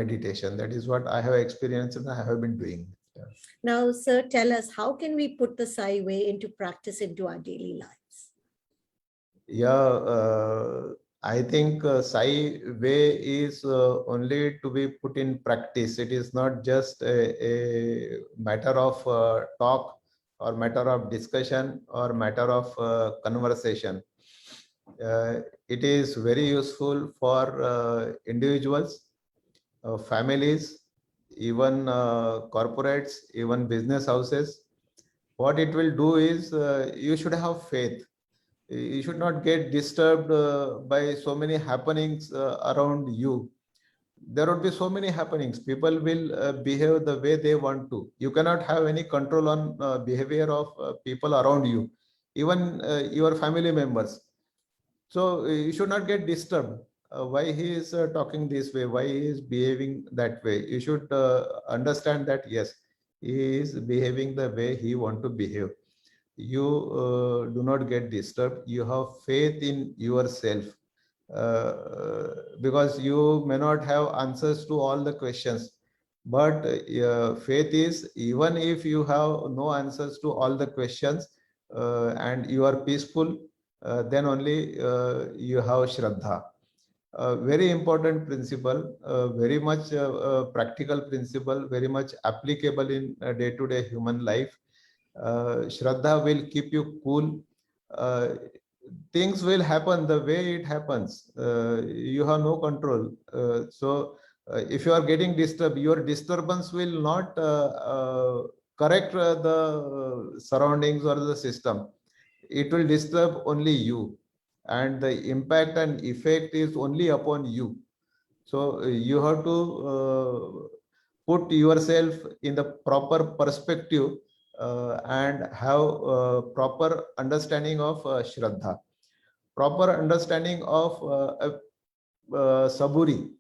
meditation. That is what I have experienced and I have been doing. Yeah. Now, sir, tell us, how can we put the Sai way into practice into our daily lives? I think Sai way is only to be put in practice. It is not just a matter of talk or matter of discussion or matter of conversation. It is very useful for individuals, families, even corporates, even business houses. What it will do is you should have faith. You should not get disturbed by so many happenings around you. There would be so many happenings. People will behave the way they want to. You cannot have any control on behavior of people around you, even your family members. So you should not get disturbed. Why he is talking this way? Why he is behaving that way? You should understand that yes, he is behaving the way he want to behave. You do not get disturbed. You have faith in yourself, because you may not have answers to all the questions, but faith is, even if you have no answers to all the questions and you are peaceful, then only you have Shraddha. Very important principle, very much practical principle, very much applicable in day-to-day human life. Shraddha will keep you cool. Things will happen the way it happens. You have no control. If you are getting disturbed, your disturbance will not correct the surroundings or the system. It will disturb only you, and the impact and effect is only upon you. So you have to put yourself in the proper perspective and have proper understanding of Shraddha, proper understanding of Saburi.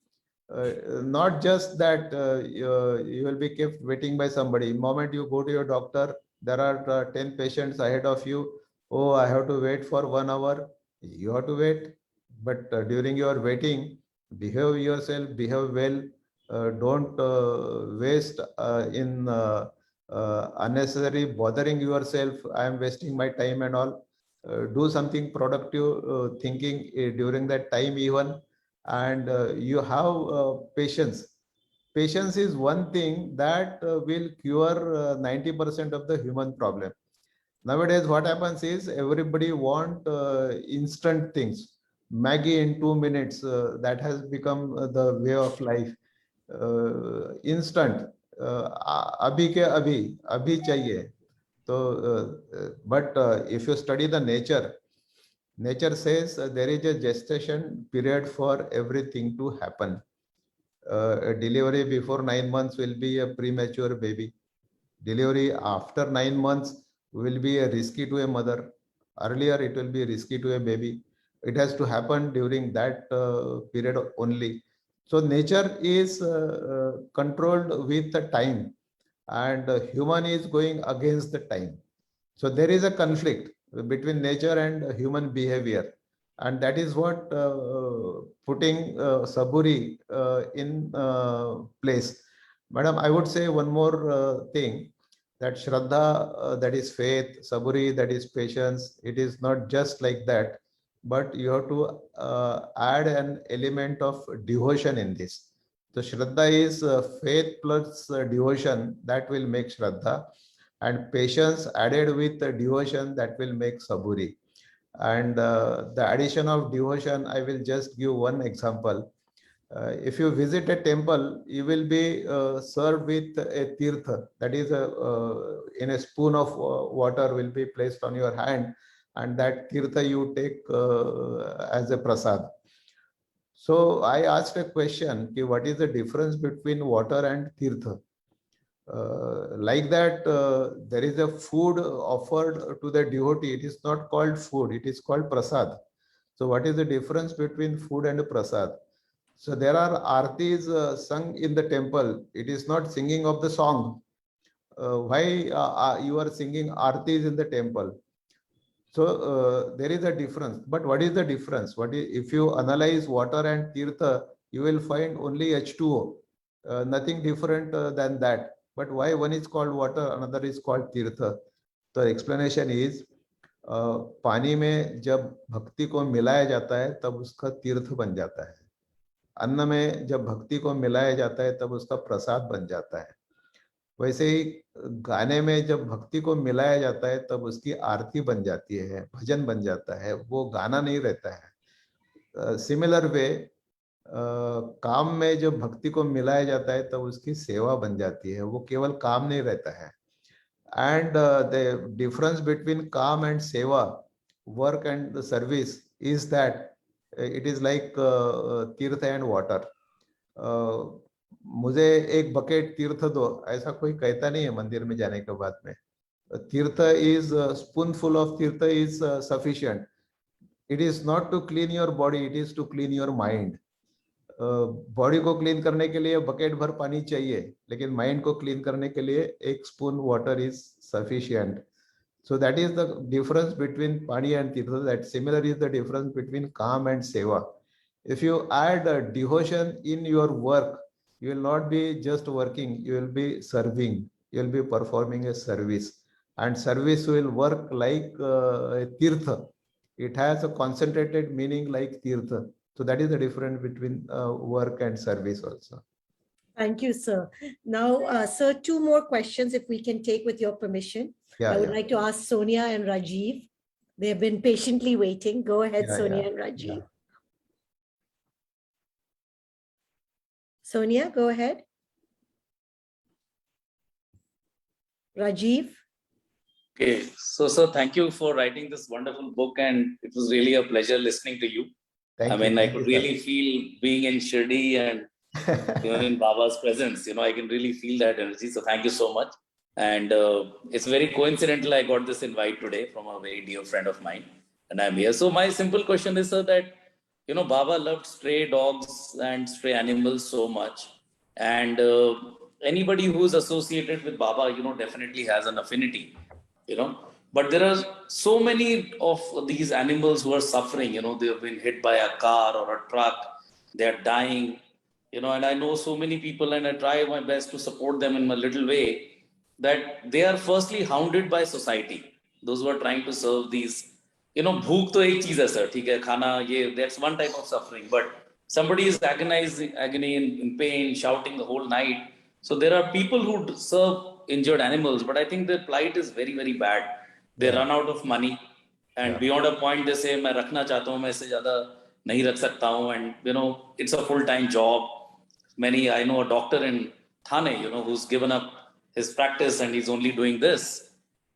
Not just that you will be kept waiting by somebody. The moment you go to your doctor, there are 10 patients ahead of you. Oh, I have to wait for 1 hour. You have to wait. But during your waiting, behave yourself, behave well. Don't waste in unnecessary bothering yourself. I am wasting my time and all. Do something productive thinking during that time even, and you have patience. Patience is one thing that will cure 90% of the human problem. Nowadays what happens is everybody want instant things. Maggie in 2 minutes, that has become the way of life. Instant, abhi ke abhi chahiye. So but if you study the nature, nature says there is a gestation period for everything to happen. A delivery before 9 months will be a premature baby. Delivery after 9 months will be a risky to a mother. Earlier it will be risky to a baby. It has to happen during that period only. So nature is controlled with the time, and human is going against the time. So there is a conflict between nature and human behavior, and that is what putting Saburi in place. Madam, I would say one more thing, that Shraddha, that is faith, Saburi, that is patience. It is not just like that, but you have to add an element of devotion in this. So Shraddha is faith plus devotion, that will make Shraddha, and patience added with the devotion, that will make Saburi. And the addition of devotion, I will just give one example. If you visit a temple, you will be served with a tirtha, that is in a spoon of water will be placed on your hand, and that tirtha you take as a prasad. So I asked a question, what is the difference between water and tirtha? Like that, there is a food offered to the devotee. It is not called food, it is called prasad. So what is the difference between food and prasad? So there are artis sung in the temple. It is not singing of the song. Why you are singing artis in the temple? So there is a difference. But what is the difference? If you analyze water and tirtha, you will find only H2O. Nothing different than that. But why one is called water, another is called tirtha? The explanation is पानी में जब भक्ति को मिलाया जाता है तब उसका तीर्थ बन जाता है. अन्न में जब भक्ति को मिलाया जाता है तब उसका प्रसाद बन जाता है. वैसे ही गाने में जब भक्ति को मिलाया जाता है तब उसकी आरती बन जाती है, भजन बन जाता है, वो गाना नहीं रहता है. सिमिलर वे काम में जब भक्ति को मिलाया जाता है तब उसकी सेवा बन जाती है, वो केवल काम नहीं रहता है. And the difference between काम and सेवा, work and the service, is that it is like तीर्थ and water. मुझे एक बकेट तीर्थ दो, ऐसा कोई कहता नहीं है मंदिर में जाने के बाद में. तीर्थ is spoonful of तीर्थ is sufficient. It is not to clean your body, it is to clean your mind. Body को क्लीन करने के लिए बकेट भर पानी चाहिए, लेकिन माइंड को क्लीन करने के लिए एक spoon water is sufficient. So that is the difference between Pani and Tirtha. That similar is the difference between Kam and Seva. If you add devotion in your work, you will not be just working, you will be serving, you will be performing a service. And service will work like a Tirtha. It has a concentrated meaning like Tirtha. So that is the difference between work and service also. Thank you, sir. Now, sir, two more questions if we can take with your permission. Yeah, I would yeah. like to ask Sonia and Rajiv. They have been patiently waiting. Go ahead, Yeah, Sonia yeah, and Rajiv. yeah. Sonia, go ahead. Rajiv. Okay, so sir, thank you for writing this wonderful book, and it was really a pleasure listening to you. Thank I you, mean, I thank could you, really feel being in Shirdi and in Baba's presence. I can really feel that energy. So thank you so much. And it's very coincidental I got this invite today from a very dear friend of mine, and I'm here. So my simple question is, sir, that Baba loved stray dogs and stray animals so much, and anybody who's associated with Baba, definitely has an affinity, But there are so many of these animals who are suffering. They have been hit by a car or a truck. They are dying. And I know so many people, and I try my best to support them in my little way. That they are firstly hounded by society. Those who are trying to serve these. Bhook to ek cheez hai, sir. theek hai, khana, that's one type of suffering. But somebody is agony in pain, shouting the whole night. So there are people who serve injured animals, but I think their plight is very, very bad. They run out of money, and beyond a point they say, मैं रखना चाहता हूँ, मैं इससे ज़्यादा नहीं रख सकता हूँ, and it's a full-time job. I know a doctor in Thane, who's given up his practice and he's only doing this.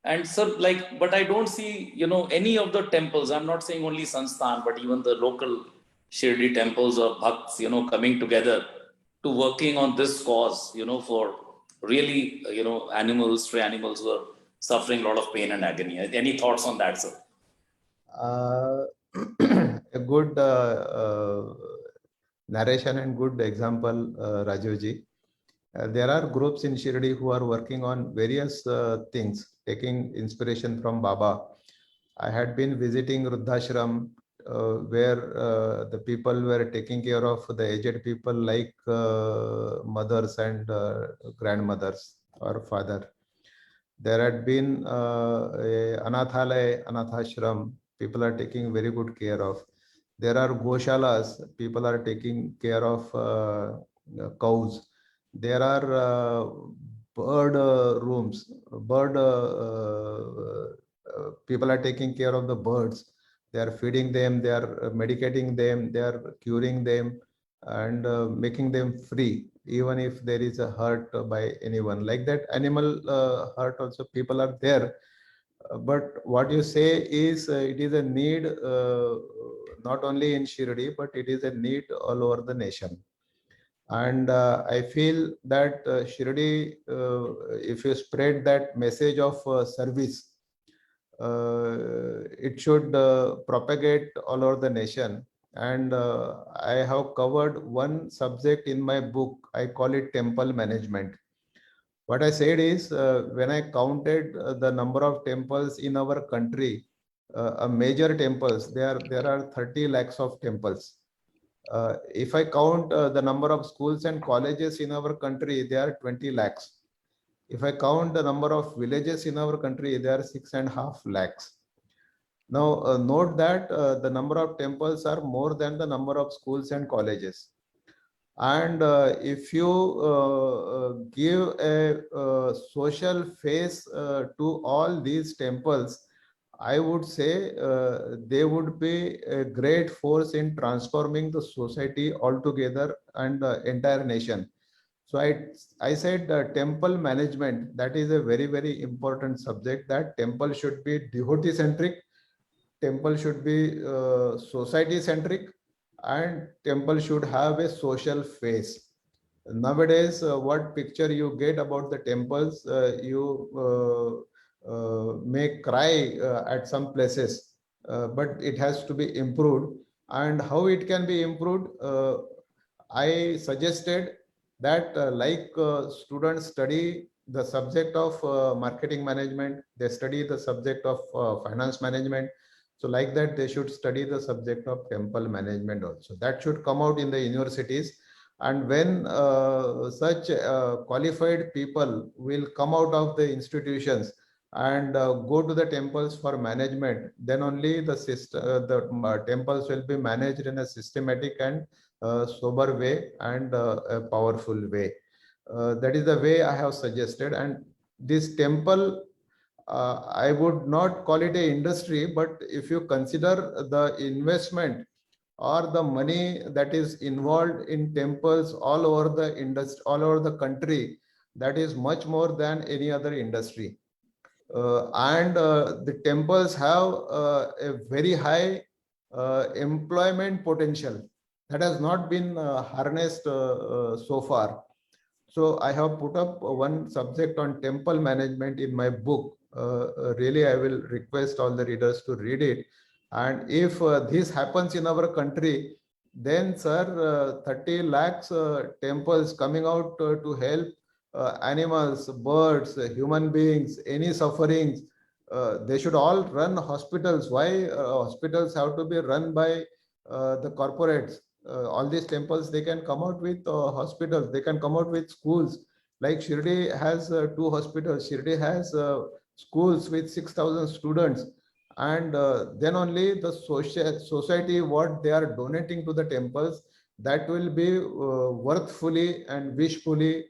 And so, but I don't see, any of the temples. I'm not saying only Sansthan, but even the local Shirdi temples or Bhakts, coming together to working on this cause, for really, animals, stray animals who are suffering a lot of pain and agony. Any thoughts on that, sir? A good narration and good example, Rajivji. There are groups in Shirdi who are working on various things, taking inspiration from Baba. I had been visiting Ruddhashram, where the people were taking care of the aged people like mothers and grandmothers or father. There had been a Anathashram, people are taking very good care of. There are Goshalas, people are taking care of cows. There are bird rooms, people are taking care of the birds. They are feeding them, they are medicating them, they are curing them, and making them free, even if there is a hurt by anyone. Like that, animal hurt also, people are there. But what you say is, it is a need not only in Shirdi, but it is a need all over the nation. And I feel that Shirdi, if you spread that message of service, it should propagate all over the nation. and I have covered one subject in my book. I call it temple management. What I said is, when I counted the number of temples in our country, major temples, there are 30 lakhs of temples. If I count the number of schools and colleges in our country, there are 20 lakhs. If I count the number of villages in our country, there are 6.5 lakhs. Now, note that the number of temples are more than the number of schools and colleges. And if you give a social face to all these temples, I would say they would be a great force in transforming the society altogether and the entire nation. So I said temple management, that is a very, very important subject, that temple should be devotee centric, temple should be society centric, and temple should have a social face. Nowadays, what picture you get about the temples, you may cry at some places, but it has to be improved. And how it can be improved? I suggested that students study the subject of marketing management, they study the subject of finance management. So like that, they should study the subject of temple management also. That should come out in the universities. And when such qualified people will come out of the institutions and go to the temples for management, then only the temples will be managed in a systematic and sober way and a powerful way. That is the way I have suggested. And this temple, I would not call it a industry, but if you consider the investment or the money that is involved in temples all over the industry, all over the country, that is much more than any other industry. And the temples have a very high employment potential that has not been harnessed so far. So I have put up one subject on temple management in my book. Really, I will request all the readers to read it. And if this happens in our country, then sir, 30 lakhs temples coming out to help animals, birds, human beings, any sufferings, they should all run hospitals. Why hospitals have to be run by the corporates? All these temples, they can come out with hospitals, they can come out with schools. Like Shirdi has 2 hospitals, Shirdi has schools with 6,000 students. And then only the society, what they are donating to the temples, that will be worthfully and wishfully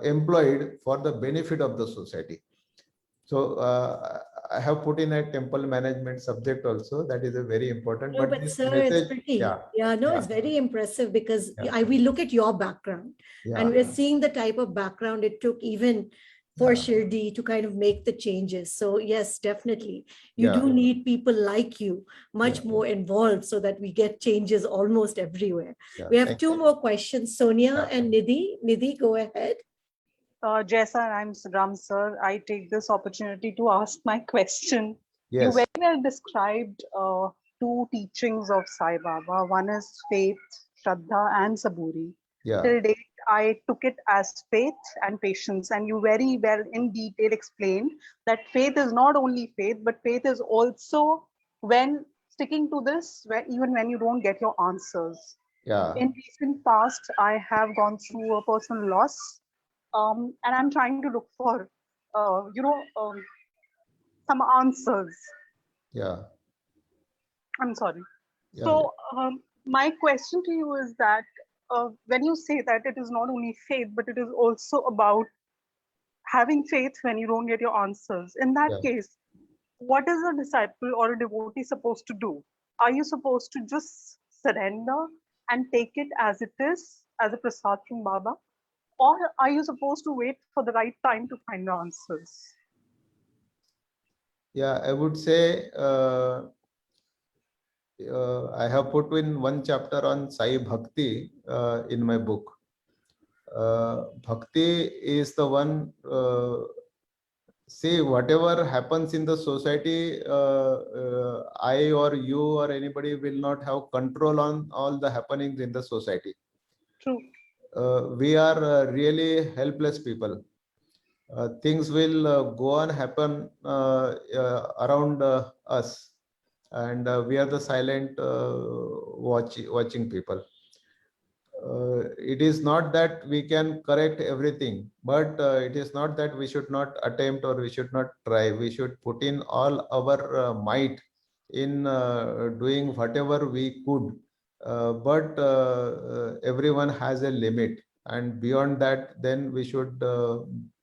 employed for the benefit of the society. So I have put in a temple management subject also. That is a very important. No, but this sir, message, it's pretty. Yeah, no, yeah. it's very impressive because Yeah. we look at your background and we're seeing the type of background it took even for Shirdi to kind of make the changes. So yes, definitely. You do need people like you much more involved so that we get changes almost everywhere. We have 2 more questions, Sonia and Nidhi. Nidhi, go ahead. Jaisa, I'm Ram sir. I take this opportunity to ask my question. Yes. You very well described 2 teachings of Sai Baba. One is faith, Shraddha, and Saburi. Yeah. Till date, I took it as faith and patience, and you very well in detail explained that faith is not only faith, but faith is also when sticking to this, even when you don't get your answers. Yeah. In recent past, I have gone through a personal loss. And I'm trying to look for, some answers. Yeah. I'm sorry. Yeah. So my question to you is that when you say that it is not only faith, but it is also about having faith when you don't get your answers. In that case, what is a disciple or a devotee supposed to do? Are you supposed to just surrender and take it as it is, as a prasad from Baba? Or are you supposed to wait for the right time to find the answers? Yeah, I would say I have put in one chapter on Sai Bhakti in my book. Bhakti is the one see, whatever happens in the society, I or you or anybody will not have control on all the happenings in the society. True. We are really helpless people. Things will go on happen around us, and we are the silent watching people. It is not that we can correct everything, but it is not that we should not attempt or we should not try. We should put in all our might in doing whatever we could. But everyone has a limit, and beyond that, then we should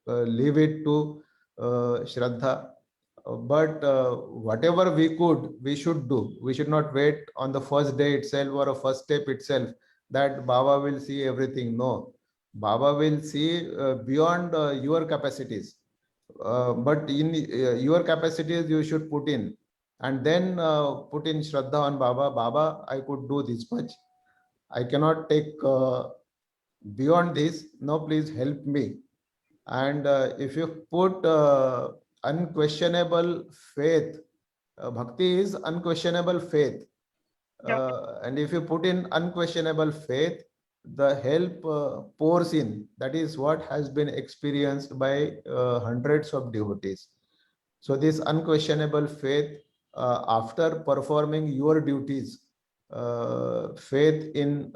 leave it to Shraddha. But whatever we could, we should do. We should not wait on the first day itself or a first step itself that Baba will see everything. No, Baba will see beyond your capacities. But in your capacities, you should put in, and then put in Shraddha on Baba. Baba, I could do this much. I cannot take beyond this. No, please help me. And if you put unquestionable faith, bhakti is unquestionable faith. And if you put in unquestionable faith, the help pours in. That is what has been experienced by hundreds of devotees. So this unquestionable faith, after performing your duties, faith in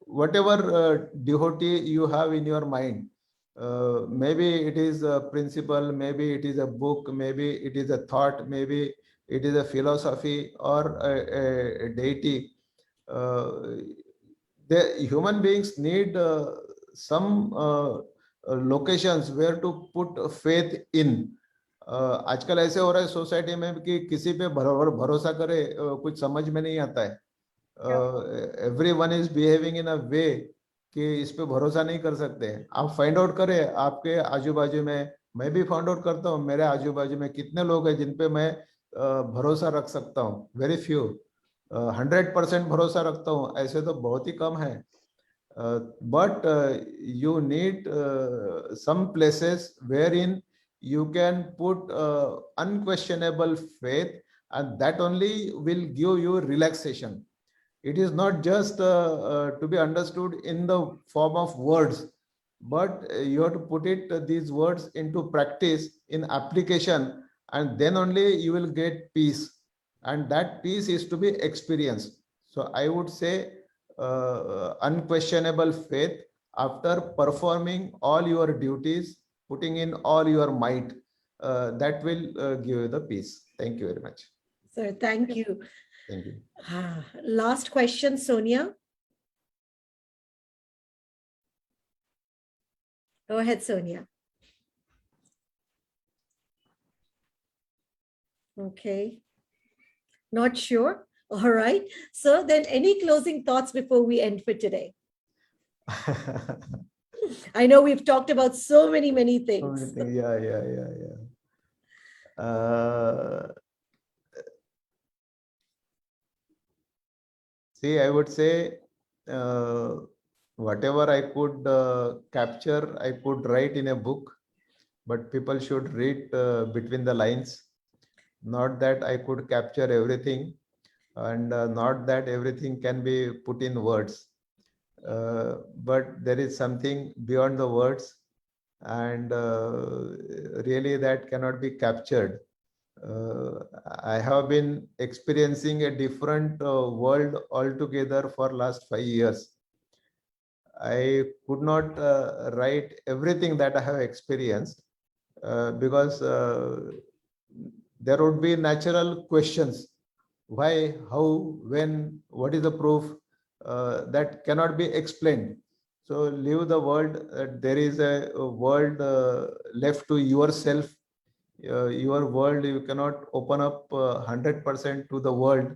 whatever devotee you have in your mind, maybe it is a principle, maybe it is a book, maybe it is a thought, maybe it is a philosophy or a deity. The human beings need some locations where to put faith in. आजकल ऐसे हो रहा है society में कि किसी पे भरोसा करे कुछ समझ में नहीं आता है. Everyone is behaving in a way कि इस पे भरोसा नहीं कर सकते. आप फाइंड आउट करें आपके आजू बाजू में, मैं भी फाइंड आउट करता हूँ मेरे आजू बाजू में कितने लोग हैं जिन पे मैं भरोसा रख सकता हूँ. Very few. 100% भरोसा रखता हूँ ऐसे तो बहुत ही कम है. But you need some places wherein you can put unquestionable faith, and that only will give you relaxation. It is not just to be understood in the form of words, but you have to put it these words into practice in application, and then only you will get peace, and that peace is to be experienced. So I would say unquestionable faith after performing all your duties, putting in all your might, that will give you the peace. Thank you very much. Sir, thank you. Thank you. Last question, Sonia. Go ahead, Sonia. Okay. Not sure. All right. So then any closing thoughts before we end for today? I know we've talked about so many things. Yeah. See, I would say whatever I could capture, I could write in a book, but people should read between the lines. Not that I could capture everything, and not that everything can be put in words. But there is something beyond the words, and really that cannot be captured. I have been experiencing a different world altogether for last 5 years. I could not write everything that I have experienced because there would be natural questions. Why, how, when, what is the proof? That cannot be explained. So leave the world. There is a world left to yourself. Your world, you cannot open up 100% to the world.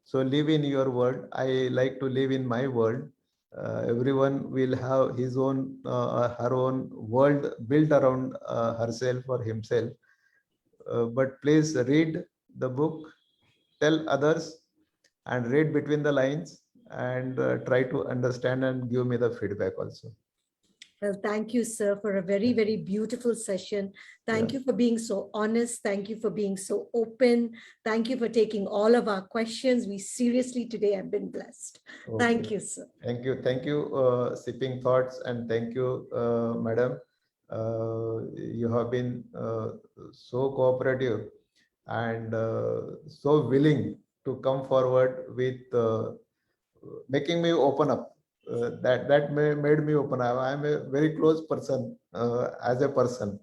So live in your world. I like to live in my world. Everyone will have his own, her own world built around herself or himself. But please read the book, tell others, and read between the lines, and try to understand and give me the feedback also. Well, thank you, sir, for a very, very beautiful session. Thank you for being so honest. Thank you for being so open. Thank you for taking all of our questions. We seriously today have been blessed. Thank Okay. you, sir. Thank you, Sipping Thoughts, and thank you, madam. You have been so cooperative and so willing to come forward with making me open up. Made me open. I am a very close person as a person,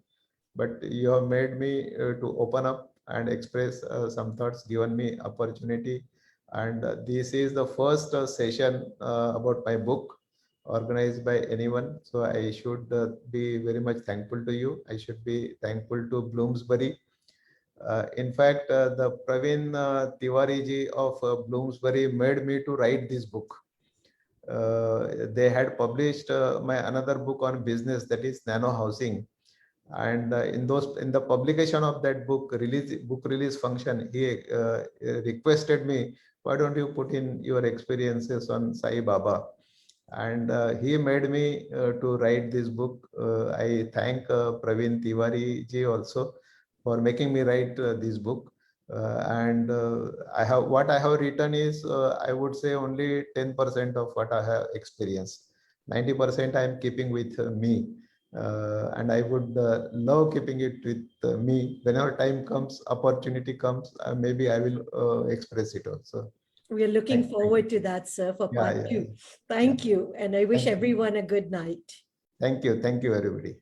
but you have made me to open up and express some thoughts, given me opportunity. And this is the first session about my book organized by anyone. So I should be very much thankful to you. I should be thankful to Bloomsbury. In fact, the Praveen Tiwari ji of Bloomsbury made me to write this book. They had published my another book on business, that is Nano Housing, and in the publication of that book release function, he requested me, why don't you put in your experiences on Sai Baba, and he made me to write this book. I thank Praveen Tiwari ji also for making me write this book. And I have written is I would say only 10% of what I have experienced. 90% I am keeping with me, and I would love keeping it with me. Whenever time comes, opportunity comes, maybe I will express it also. We are looking Thank you. forward to that, sir, for Yeah, part yeah. 2. Thank you. And I wish Thank you. everyone a good night. Thank you, everybody.